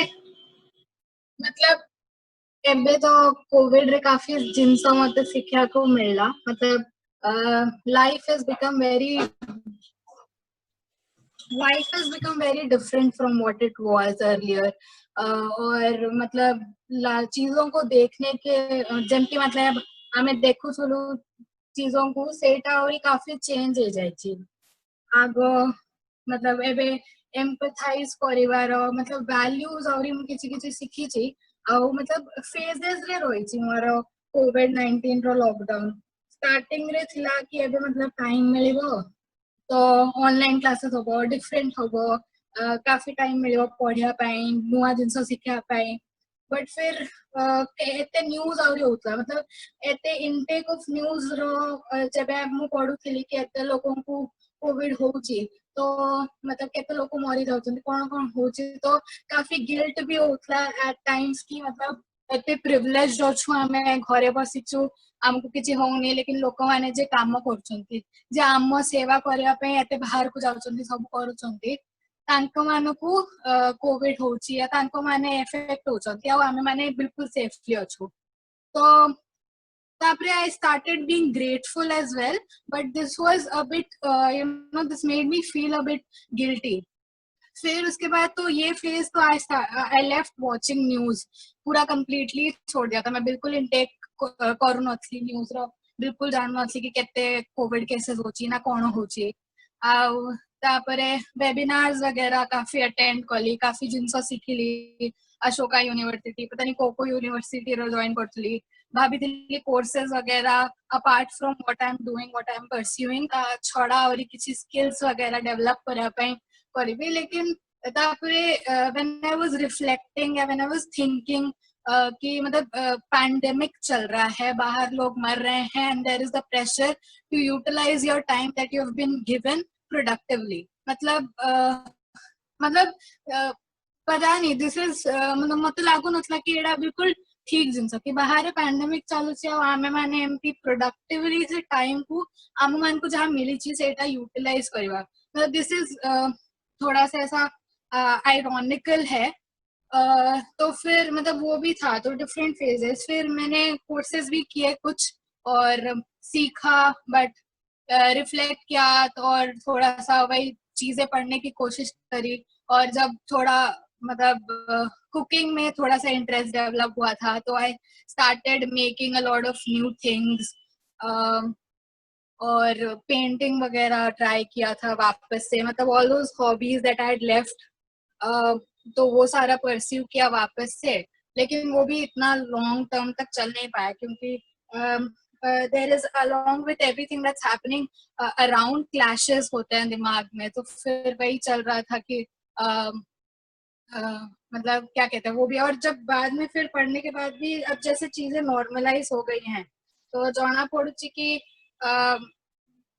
मतलब एबे तो कोविड रे काफी जिनस मते शिक्षा को मिलला मतलब life has become very different from what it was earlier और मतलब चीजों को देखने के जेमती मतलब हमें देखु थलु चीजों को सेटा और काफी चेंज हो जाय छी आगो मतलब एबे एम्पैथाइज करिवार मतलब वैल्यूज और हम किछि सिखी छी आ मतलब फेजेस रे रही छी मोर कोविड-19 रो लॉकडाउन स्टार्टिंग रे थिला कि एबे मतलब टाइम मिलिबो तो ऑनलाइन क्लासेस होबो डिफरेंट होबो काफी टाइम मिलिबो पढ़िया पई नुवा जिंस सिखिया पई बट फिर एते न्यूज और होता मतलब एते इनटेक ऑफ न्यूज रो जब हम पढुथिली कि एते लोगों को कोविड होउची तो मतलब केते लोग मरी जाउछन कोन होउची तो काफी गिल्ट भी होतला एट टाइम्स की मतलब एते प्रिविलेज अछु हमें घरे बसिछु हमको किछि होउनी लेकिन लोक माने जे काम करछंती जे आम सेवा करिया पे एते बाहर को जाउछंती सब करूछंती तांको मानको कोविड होउची या तांको माने इफेक्ट होउछंती आ हमें माने बिल्कुल सेफली अछु तो Tapre I started being grateful as well, but this was a bit, this made me feel a bit guilty. फिर उसके बाद तो ये फेज तो I left watching news पूरा completely छोड़ दिया था मैं बिल्कुल इनटेक करू नथली न्यूज रो बिल्कुल जान नथली कि केते कोविड केसेस होची ना कोन होची आ तापरे वेबिनार्स वगैरह काफी अटेंड कली, काफी जिनस शिखिली। अशोका यूनिवर्सिटी पता नहीं को यूनिवर्सिटी रो जॉइन करथली, भाभी कोर्सेस वगैरह apart from what I am doing, what I am pursuing छड़ा और किसी स्किल्स वगैरह डेवलप करा पई करबी। लेकिन तापरे when I was reflecting, when I was thinking कि मतलब पैंडेमिक चल रहा है, बाहर लोग मर रहे हैं, and there is the pressure to utilise your time that you have been given productively. मतलब पता नहीं, दिस इज मतलब मत लागू नथला कि एडा बिल्कुल ठीक जिनस कि बाहर पैंडेमिक चलुछि आमे माने एमती प्रोडक्टिवली से टाइम को आम मान को जहाँ मिली सेटा यूटिलाइज करवा। मतलब दिस इज थोड़ा सा ऐसा आयरॉनिकल है। तो फिर मतलब वो भी था, तो डिफरेंट फेजेस। फिर मैंने कोर्सेज भी किए कुछ और सीखा, बट रिफ्लेक्ट किया और थोड़ा सा वही चीजें पढ़ने की कोशिश करी। और जब थोड़ा मतलब कुकिंग में थोड़ा सा इंटरेस्ट डेवलप हुआ था, तो I started making a lot of new things. और पेंटिंग वगैरह ट्राई किया था वापस से, मतलब all those hobbies that I had left, तो वो सारा परस्यू किया वापस से। लेकिन वो भी इतना लॉन्ग टर्म तक चल नहीं पाया, क्योंकि there is along with everything that's happening around clashes होते हैं दिमाग में। तो फिर वही चल रहा था कि मतलब क्या कहते हैं वो भी। और जब बाद में फिर पढ़ने के बाद भी अब जैसे चीजें नॉर्मलाइज हो गई हैं, तो जाना पड़ुची कि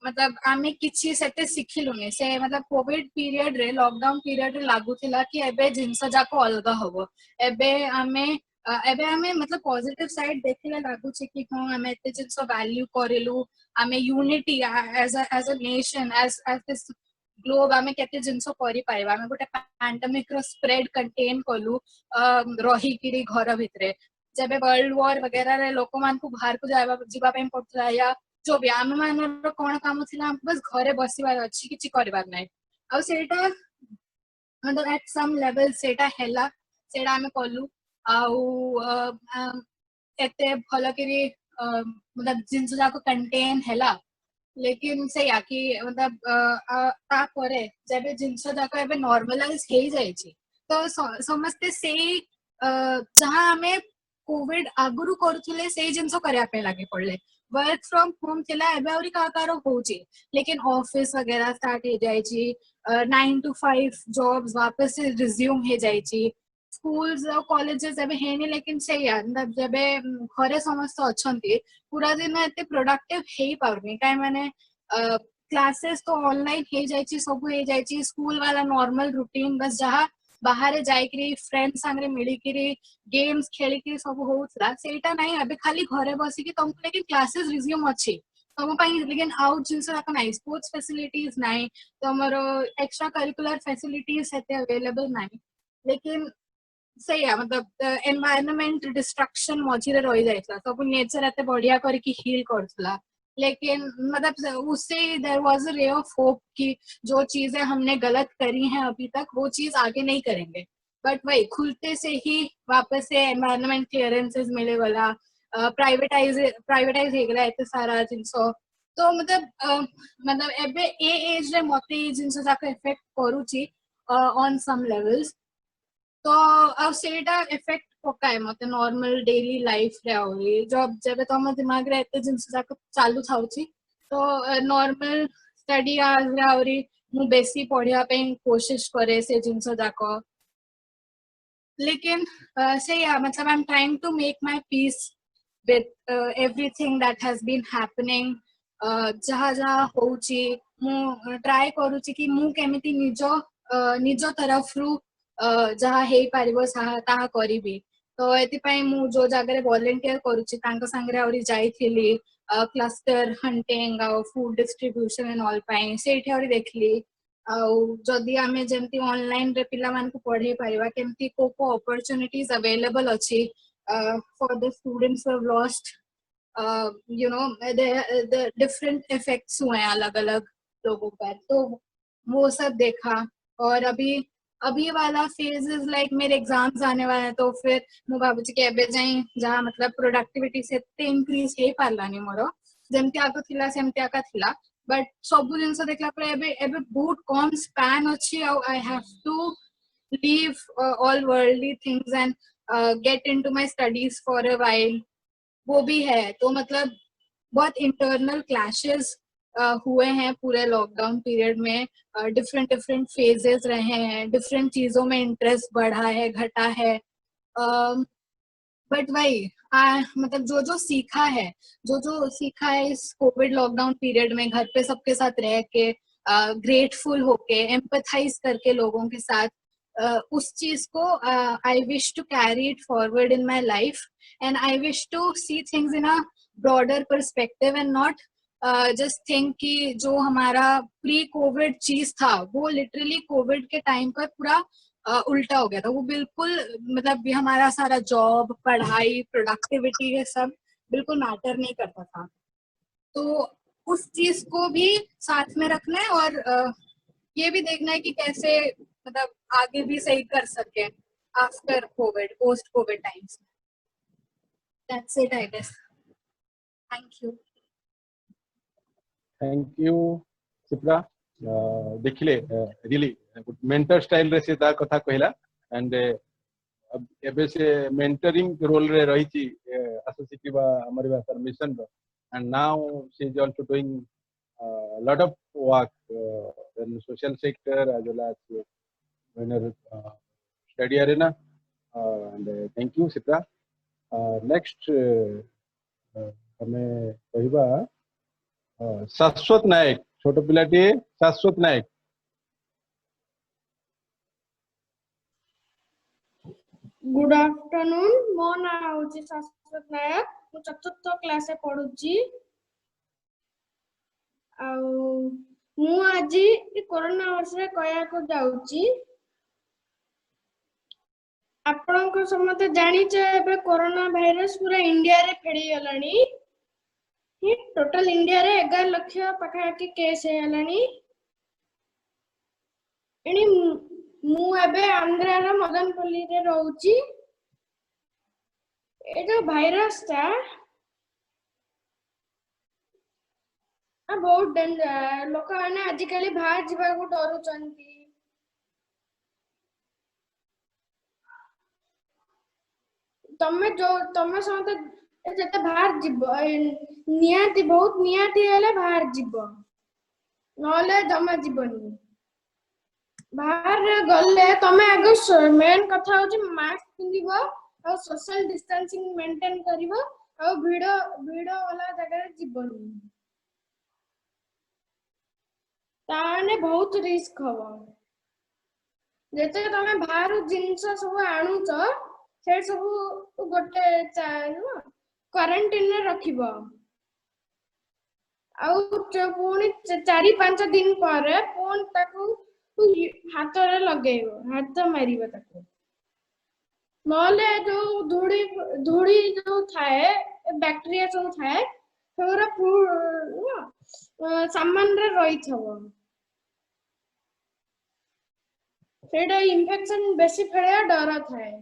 मतलब आमे किछि सेते सिखिलुनी से, मतलब कोविड पीरियड रे, लॉकडाउन पीरियड रे लागू थिला कि एबे जिंस जाको अलगा होबो। एबे आमे मतलब पॉजिटिव साइड देखिले लागू छै कि हां आमे एते जिंस वैल्यू करेलु, आमे unity as a nation, as this globe आमे केते जिंस करि पाइबा। आमे गोटे पैंडेमिक रो स्प्रेड कंटेन कलु रही किरी घर भितरे। जबे वर्ल्ड वॉर वगैरह रे लोक मान को बाहर को जीवा पे पड़ता, या जो भी आम मान कौन काम थिला, बस घरे बसिबार अछि, किछि करबार नै। आ सेटा मतलब एट सम लेवल सेटा हैला, सेटा आमे कलु। आ एते भलो करी मतलब जिंस जाको कंटेन हैला। लेकिन से या कि मतलब ता परे जबे जिंस जाको एबे नॉर्मलाइज हे जाय छी, तो समस्ते से जहां हमें कोविड आगुरु करुथिले से जिंस करिया पे लागे पड़ले। वर्क फ्रॉम होम थिला, एबे औरी काकारो होची, लेकिन ऑफिस वगैरह स्टार्ट हे जाय छी, 9 to 5 जॉब्स वापस से रिज्यूम हे जाय छी। स्कूल्स और कॉलेजेस एबे हेनी, लेकिन से यार मतलब जबे घरे समस्त अछंती पूरा दिन एते प्रोडक्टिव हे पाउनी काई माने क्लासेस तो ऑनलाइन हे जाय छी, सब हे जाय छी। स्कूल वाला नॉर्मल रूटीन बस जहां बाहर जाइकरी फ्रेंड संगे मिली करी गेम्स खेली करी सब होउतला, सेटा नहीं। अबे खाली घरे बसी कि तुमको लेकिन क्लासेस रिज्यूम अछि तुम पई, लेकिन आउट जिंस रखा नहीं, स्पोर्ट्स फैसिलिटीज नहीं, तमरो एक्स्ट्रा करिकुलर फैसिलिटीज सेते अवेलेबल नहीं। लेकिन सही है मतलब एनवायरनमेंट डिस्ट्रक्शन मझिरे रही जाइतला, सब नेचर एते बढ़िया करके हील करथला। लेकिन मतलब उससे there was a ray of hope कि जो चीजें हमने गलत करी हैं अभी तक, वो चीज आगे नहीं करेंगे। बट वही खुलते से ही वापस से एनवायरनमेंट क्लियरेंसेस मिले वाला, प्राइवेटाइज हे गला एते सारा जिंसो। तो मतलब एबे ए एज रे मते जिंसो जाके इफेक्ट करूची ऑन सम लेवल्स। तो अब सेटा इफेक्ट पकाए मते नॉर्मल डेली लाइफ रे आउरी। जब जब तुम दिमाग रे एते जिंस जाको चालू थाउची, तो नॉर्मल स्टडी आवर्स रे आउरी मु बेसी पढ़िया पे कोशिश करे से जिंस जाको। लेकिन से या मतलब I am trying to make my peace with everything that has been happening. जहाँ जहाँ होउची मु ट्राई करूची कि मु केमिति निजो तरफ रु जहाँ हे पारिबो ताहा करिबी। तो एतिपाई मु जो जगह वॉलंटियर करूची तांको संगरे आउरी जाइथिली क्लस्टर हंटिंग आ फूड डिस्ट्रीब्यूशन एंड ऑल पाई सेठी आउरी देखली। जदि आमे जेमती ऑनलाइन रे पिला मान को पढ़े पारिबा, केमती को अपॉर्चुनिटीज अवेलेबल अछि for the students who have lost you know the different effects हुए अलग अलग लोगों पर। तो वो सब देखा। और अभी वाला फेज इज लाइक मेरे एग्जाम्स आने वाले हैं, तो फिर मु भाबुची के एबे जाई जहाँ मतलब प्रोडक्टिविटी से इंक्रीज हे पारलानी मोर जेमती आको थिला सेमती आका थिला। बट सब जिनस देखला पर एबे एबे बहुत कम स्पैन अच्छी I have to leave all worldly things and get into my studies for a while, वो भी है। तो मतलब बहुत इंटरनल क्लैशेस हुए हैं पूरे लॉकडाउन पीरियड में। डिफरेंट डिफरेंट फेजेस रहे हैं, डिफरेंट चीजों में इंटरेस्ट बढ़ा है घटा है। बट वही मतलब जो सीखा है इस कोविड लॉकडाउन पीरियड में, घर पे सबके साथ रह के, ग्रेटफुल होके, एम्पथाइज करके लोगों के साथ, उस चीज को I wish to carry it forward in my life and I wish to see things in a broader perspective and not just think कि जो हमारा प्री कोविड चीज था वो लिटरली कोविड के टाइम पर पूरा उल्टा हो गया था। वो बिल्कुल मतलब भी हमारा सारा जॉब, पढ़ाई, प्रोडक्टिविटी ये सब बिल्कुल मैटर नहीं करता था। तो उस चीज को भी साथ में रखना है और ये भी देखना है कि कैसे मतलब आगे भी सही कर सके after covid, post covid times. That's it I guess. Thank you. Thank you Sipra. देखिले रियली मेंटर स्टाइल रे से ता कथा कहला एंड एबे से मेंटरिंग रोल रे रही छी एसोसिएटिव हमर भाषा मिशन रो and now she is also doing lot of work in social sector as well as in study arena and thank you Sipra. Next हमें कहबा शाश्वत नायक, छोट पिलाटी शाश्वत नायक। गुड आफ्टरनून, मो ना होची शाश्वत नायक, मु चतुर्थ क्लास पढ़ुची। मु आज कोरोना वर्ष कहया को जाउची आपनको समते जानिचे एबे कोरोना वायरस पूरा इंडिया रे फेड़ी गलानी। ये टोटल इंडिया रे 11 लाख पाखा के केस है गलानी। एनी मु एबे आंध्रा रे मदनपल्ली रे रहउची। ए जो वायरस ता बहुत डेंजर, लोक माने आजिकली बाहर जीवा को डरुचंती। तमे समते जते बाहर जीव नियाती बहुत नियाती हेले बाहर जीव, नले जमा जीवनी। बाहर गले तमे आगे मेन कथा होची मास्क पिंदिबो और सोशल डिस्टेंसिंग मेंटेन करिवो और भिड़ो वाला जगह जीवनी। ताने बहुत रिस्क हबो। जेते तमे बाहर जिंस सब आनुच से सब गोटे क्वारंटाइन रे रखिबो आउ पुणी 4-5 दिन पर पुणी ताकू हाथ रे लगेइबो, हाथ मारिबो ताकू। नले जो धूड़ी जो थाए बैक्टीरिया सब थाए सेरा सामान रे रही थबो। सेडा इन्फेक्शन बेसी फैलिया डर थाए।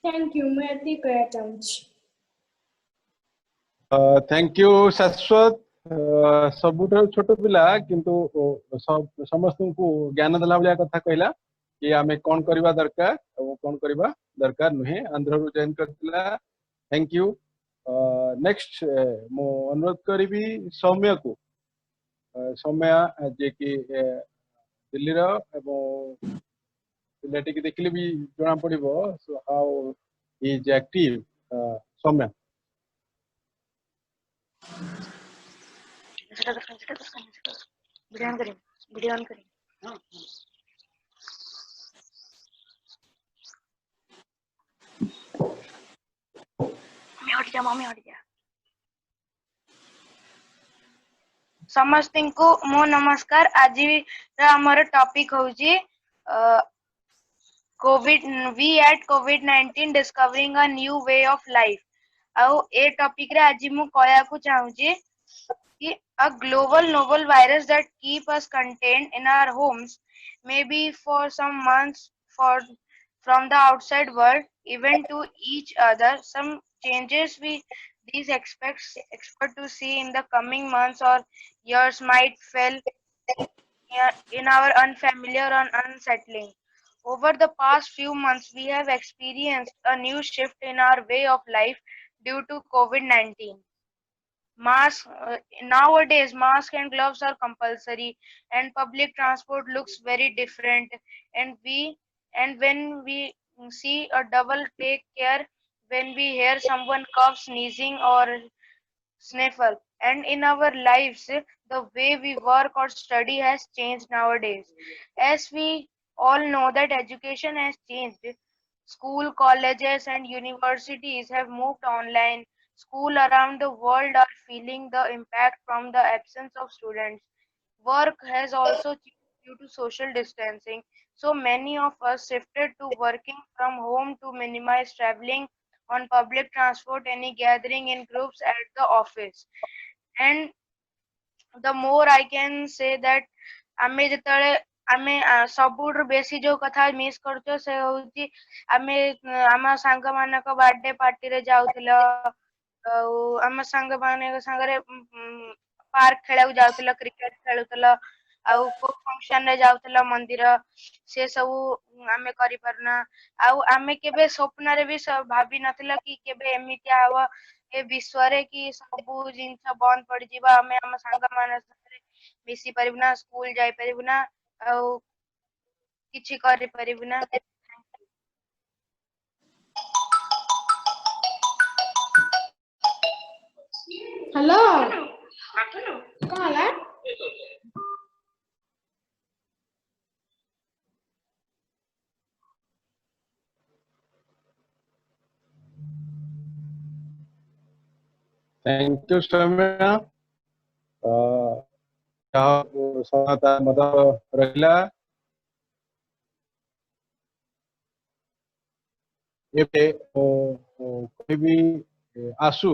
थैंक यू, मैं एती कहया चाहूची। थैंक यू शाश्वत। सबुठ छोट पिला किंतु समस्त को ज्ञान देला भलिया कथा कहला कि आमे कोन करबा दरकार और कोन करबा दरकार नुहे। आंध्र रु जॉइन करतिला, थैंक यू। नेक्स्ट मो अनुरोध करिबी सौम्य को। सौम्य जे कि दिल्ली रो एवं पिलाटी के देखले भी जना पड़िबो so how is active. Saumya video on करें। मम्मी हट जा। समस्त को मो नमस्कार। आज हमर टॉपिक होजी वी एट कोविड-19 discovering a new way of life. आउ ए टॉपिक रे आज मु कहया को चाहूची कि a global novel virus that keep us contained in our homes, maybe for some months from the outside world, even to each other. Some changes we these expect to see in the coming months or years might feel in our unfamiliar and unsettling. Over the past few months, we have experienced a new shift in our way of life due to COVID-19. Nowadays, mask and gloves are compulsory, and public transport looks very different. And when we see a double take care when we hear someone cough, sneezing, or sniffle. And in our lives, the way we work or study has changed nowadays. As we all know that education has changed. School, colleges, and universities have moved online. School around the world are feeling the impact from the absence of students. Work has also changed due to social distancing. So many of us shifted to working from home to minimize traveling on public transport, any gathering in groups at the office. And the more I can say that ଆମେ ଯେତେବେଳେ ଆମେ ସବୁଠୁ ବେଶୀ ଯୋଉ କଥା miss କରୁଛ ସେ ହଉଛି ଆମେ ଆମ ସାଙ୍ଗମାନଙ୍କ ବାର୍ଥଡେ ପାର୍ଟିରେ ଯାଉଥିଲ ଆଉ ଆମ ସାଙ୍ଗମାନଙ୍କ ସାଙ୍ଗରେ ପାର୍କ ଖେଳିବାକୁ ଯାଉଥିଲ କ୍ରିକେଟ ଖେଳୁଥିଲ ଆଉ କୋଉ ଫଙ୍କସନ ରେ ଯାଉଥିଲ ମନ୍ଦିର ସେ ସବୁ ଆମେ କରିପାରୁନା ଆଉ ଆମେ କେବେ ସ୍ୱପ୍ନରେ ବି ଭାବି ନଥିଲ କି କେବେ ଏମିତିଆ ହବ ଏ ବିଶ୍ୱରେ କି ସବୁ ଜିନିଷ ବନ୍ଦ ପଡିଯିବ ଆମେ ଆମ ସାଙ୍ଗମାନଙ୍କ ସାଙ୍ଗରେ ମିଶି ପାରିବୁ ନା ସ୍କୁଲ ଯାଇପାରିବୁ ନା ଆଉ କିଛି କରିପାରିବୁ ନା हेलो कौन है Thank you, Shamina. समाता मत रहिला एबे कोई भी आसु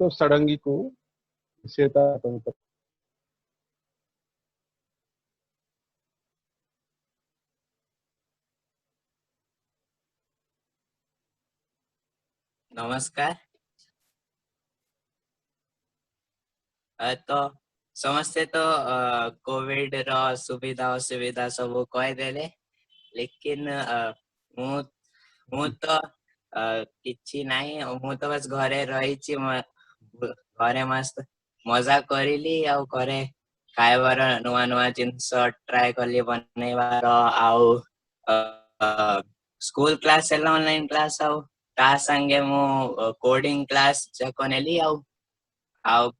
तो सडंगी को सेता नमस्कार तो समस्ते तो कोविड रो सुविधा असुविधा सब कहदेले लेकिन मु तो किछि नाही मु तो बस घरे रही घरे मस्त मजा करिली आ घरे खाइबार नुआ नुआ जिनस ट्राई करली बनैबार आउ स्कूल क्लास एला ऑनलाइन क्लास आउ ता संगे मु कोडिंग क्लास जकोनेली आउ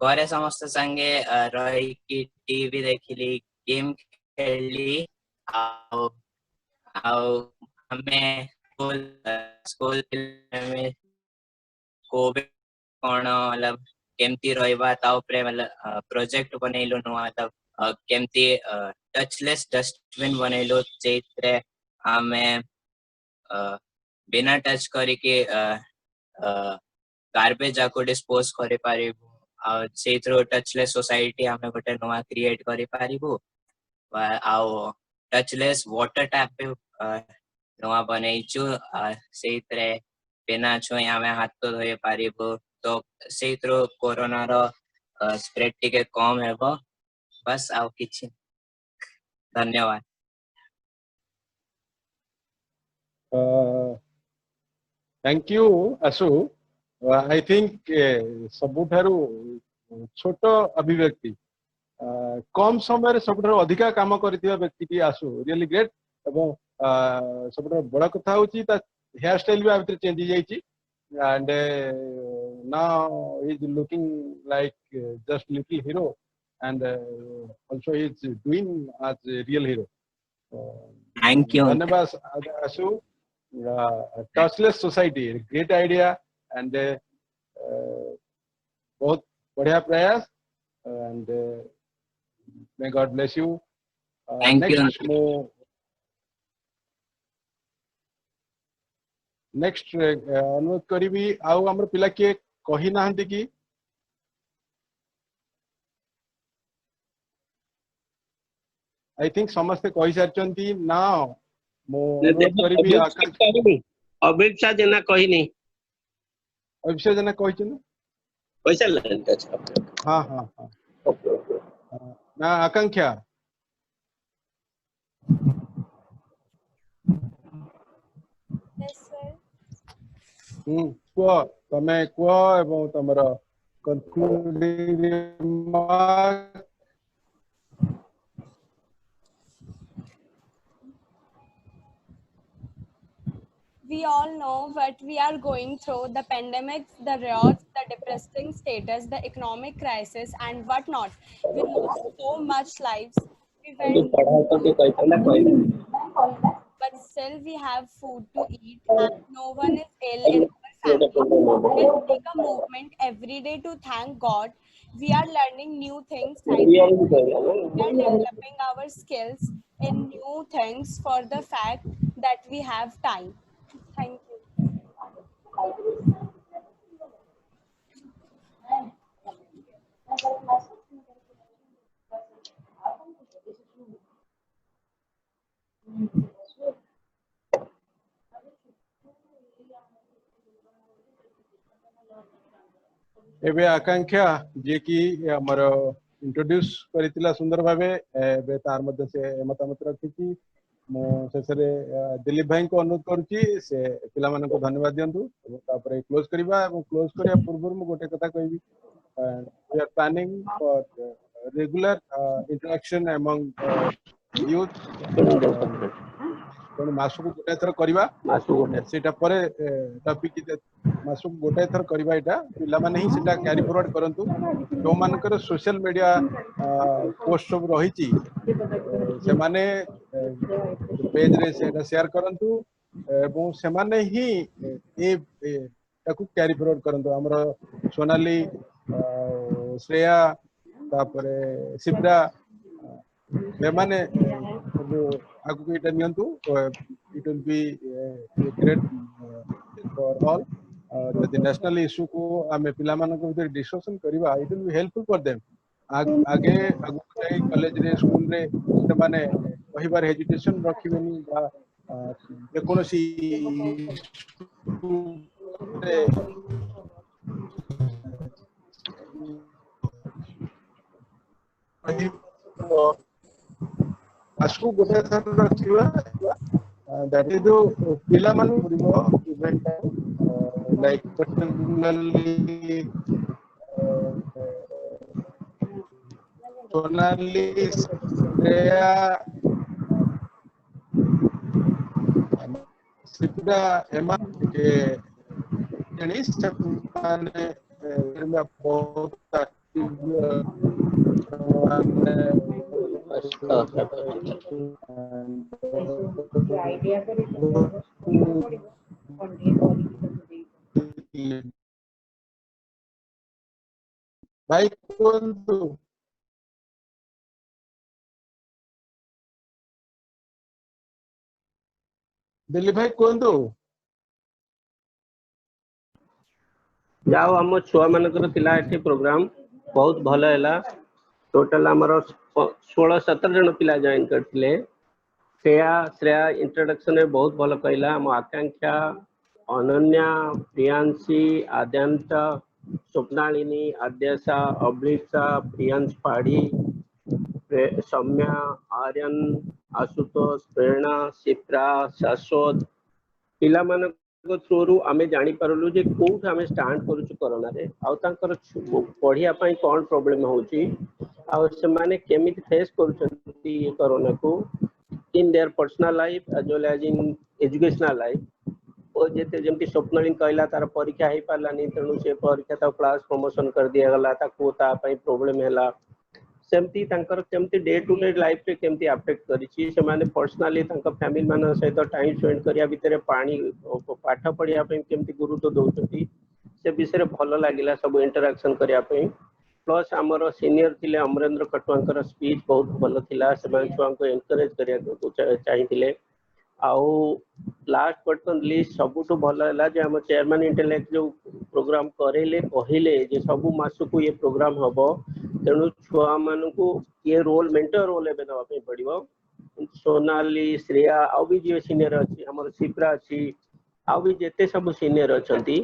घरे समस्त संगे रही कि टीवी देखिली गेम खेलली आउ हमें स्कूल में कोविड कोन मतलब केमती रहबा ता ऊपर मतलब प्रोजेक्ट बनैलो नुआ मतलब केमती टचलेस डस्टबिन बनैलो जेतरे हमें बिना टच करी के गार्बेज को डिस्पोज करि पारिबु आ से थ्रू टचलेस सोसाइटी हमें गोटे नुआ क्रिएट करि पारिबु आउ टचलेस वाटर टैप पे नुआ बनैछु से थ्रे बिना छुई हमें हाथ तो धोई पारिबु तो से थ्रू कोरोना रो स्प्रेड टिके कम हेबो बस आउ किछि धन्यवाद थैंक यू आसु आई थिंक सबुठारु छोट अभिव्यक्ति कम समय सबुठारु अधिका काम करथिबा व्यक्ति की आसु रियली ग्रेट एवं सबुठारु बड़ा कथा होची ता हेयर स्टाइल भी आबित change जाईची and now he's looking like just little hero and also he's doing as a real hero thank you धन्यवाद आशु touchless society great idea and बहुत बढ़िया प्रयास and may God bless you thank you next अनुरोध करी आउ हमर पिला के कही नाहंती कि आई थिंक समस्त कही सारचंती ना मो अनुरोध करी आकाश अभिक्षा जेना कही नहीं अभिषेक जना कहि ना पैसा लाइन अच्छा हाँ हाँ हाँ ओके ओके ना आकांक्षा Yes, sir. कुह तमे कुह एवं तमर concluding remark We all know what we are going through, the pandemic, the riots, the depressing status, the economic crisis, and whatnot. We lost so much lives. We went, but still we have food to eat, and no one is ill in our family. Let's make a movement every day to thank God. We are learning new things. We are developing our skills in new things for the fact that we have time. Thank you. एबे आकांक्षा जे कि हमर introduce करितिला सुंदर भाबे एबे तार मध्य से मतामत रखिछि मो शेषरे दिलीप भाई को अनुरोध करूछि से पिला मानको धन्यवाद दियंतु एवं तापरे क्लोज करिबा एवं क्लोज करिया पूर्व मु गोटे कथा कहबी we are planning for regular interaction among youth कोन मासु को गोटे थर करबा मासु गोटे सेटा परे टॉपिक मासु गोटे थर करबा एटा पिला माने ही सेटा कैरी फॉरवर्ड करंतु जो मानकर सोशल मीडिया पोस्ट सब रहिछि से माने पेज रे सेटा शेयर करंतु एवं से माने ही ए ताकू कैरी फॉरवर्ड करंतु हमरा सोनाली श्रेया तापरे शिप्रा मेमाने जो आगु इटा नियंतु it will be great for all the national issue को आमे पिला मानको भीतर डिस्कशन करबा it will be helpful for them आगे आगु जाई कॉलेज रे स्कूल रे से माने कहिबार हेजिटेशन रखिबेनी बा जे कोनोसी आसु गोटे थर रखिबा दैट इज द पिला मान पुरिबो event like particularly Sonali Shreya Sipda एमा के जनी सब माने बहुत भाई कौन तू दिल्ली भाई कौन तू जाओ हम छुआ मानकर थिला एठी प्रोग्राम बहुत भल हैला टोटल हमर 16-17 जन पिला जॉइन करथिले श्रेया इंट्रोडक्शन में बहुत भल कहला हम आकांक्षा अनन्या प्रियांशी आद्यंत स्वप्नालिनी आद्यशा अब्लिशा प्रियांश पाड़ी सौम्या आर्यन आशुतोष प्रेरणा शिप्रा शाश्वत पिला मान थ्रू आमे जानी परलु जे कोठ आमे स्टार्ट करू कोरोना रे आ तांकर पढ़िया पई कोन प्रॉब्लम होची आ से माने केमिति फेस करूछंती ये कोरोना को in their personal life as well as in educational life ओ जेते जेमति स्वप्नलिन कहला तार परीक्षा हे पालानी तनु से परीक्षा ता क्लास प्रमोशन कर दिया गला ता को ता पई प्रॉब्लम हैला सेमती तांकर केमती डे टू डे लाइफ रे केमती अफेक्ट करिछि से माने पर्सनली तांकर फैमिली मान सहित टाइम स्पेंड करिया भितरे पानी पाठ पढ़िया पई केमती गुरुत्व दउछंती से विषय भल लागिला सब इंटरेक्शन करिया पई प्लस हमर सीनियर थिले अमरेंद्र कटवांकर स्पीच बहुत भल थिला से मान छुआ को एनकरेज करिया को चाहिथिले आउ लास्ट बट नॉट लीस्ट सबुठ भल हैला जे हम चेयरमैन इंटेलेक्ट जो प्रोग्राम करेले कहिले जे सब मास को ये प्रोग्राम हबो तेणु छुआ मान को ये रोल मेंटर रोल एबे दवा पे पड़िबो सोनाली श्रेया आ भी जे सीनियर अछि हमर शिप्रा अछि आ भी जेते सब सीनियर अछंती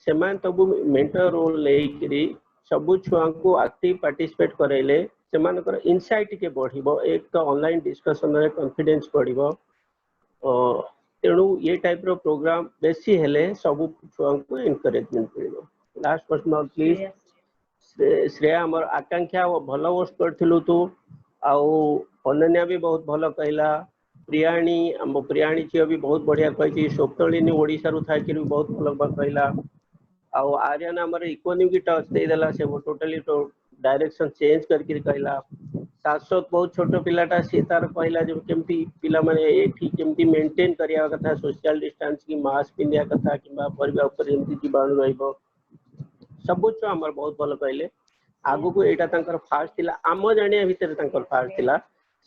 सेमान तबु मेंटर रोल लेकरी सबु छुआ को एक्टिव पार्टिसिपेट करैले सेमानकर इनसाइट के बढ़िबो एक तो ऑनलाइन डिस्कशन रे कॉन्फिडेंस बढ़िबो तेणु ये टाइप रो प्रोग्राम बेसी हेले सबु छुआ को एनकरेजमेंट मिलिबो। Last but not least Shreya हमर आकांक्षा भल होस्ट करथिलु तू आउ अनन्या भी बहुत भल कहला प्रियाणी हम प्रियाणी झील भी बहुत बढ़िया कही स्वप्नलिनी ओडिशा रु था कि बहुत भल कहला आउ आर्यन हमर इकोनॉमी टच दे देला से वो टोटली डायरेक्शन चेंज करके कहला शाश्वत बहुत छोट पिलाटा सी तार कहला जो केमती पिला माने एठी केमती मेंटेन करिया कथा सोशल डिस्टेंस की मास्क पिंदिया कथा किबा परिबा ऊपर एमती जीवाणु रहइबो सब छ हमर बहुत भल कहले आगु को एटा तांकर फास्ट थिला आम जानिया भितर तांकर फास्ट थिला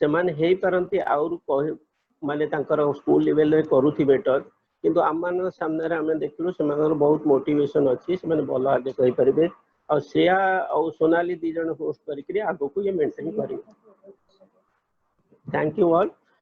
से माने हेई परंती आउर माने तांकर स्कूल लेवल रे करूथि बेटर किंतु आम मान सामने रे हमें देखलु से मानकर बहुत मोटिवेशन अछि से माने भल आगे कहि परिबे और श्रेया और सोनाली दी जन होस्ट करिकरी आगु को ये मेंटेन करिवे। Thank you all.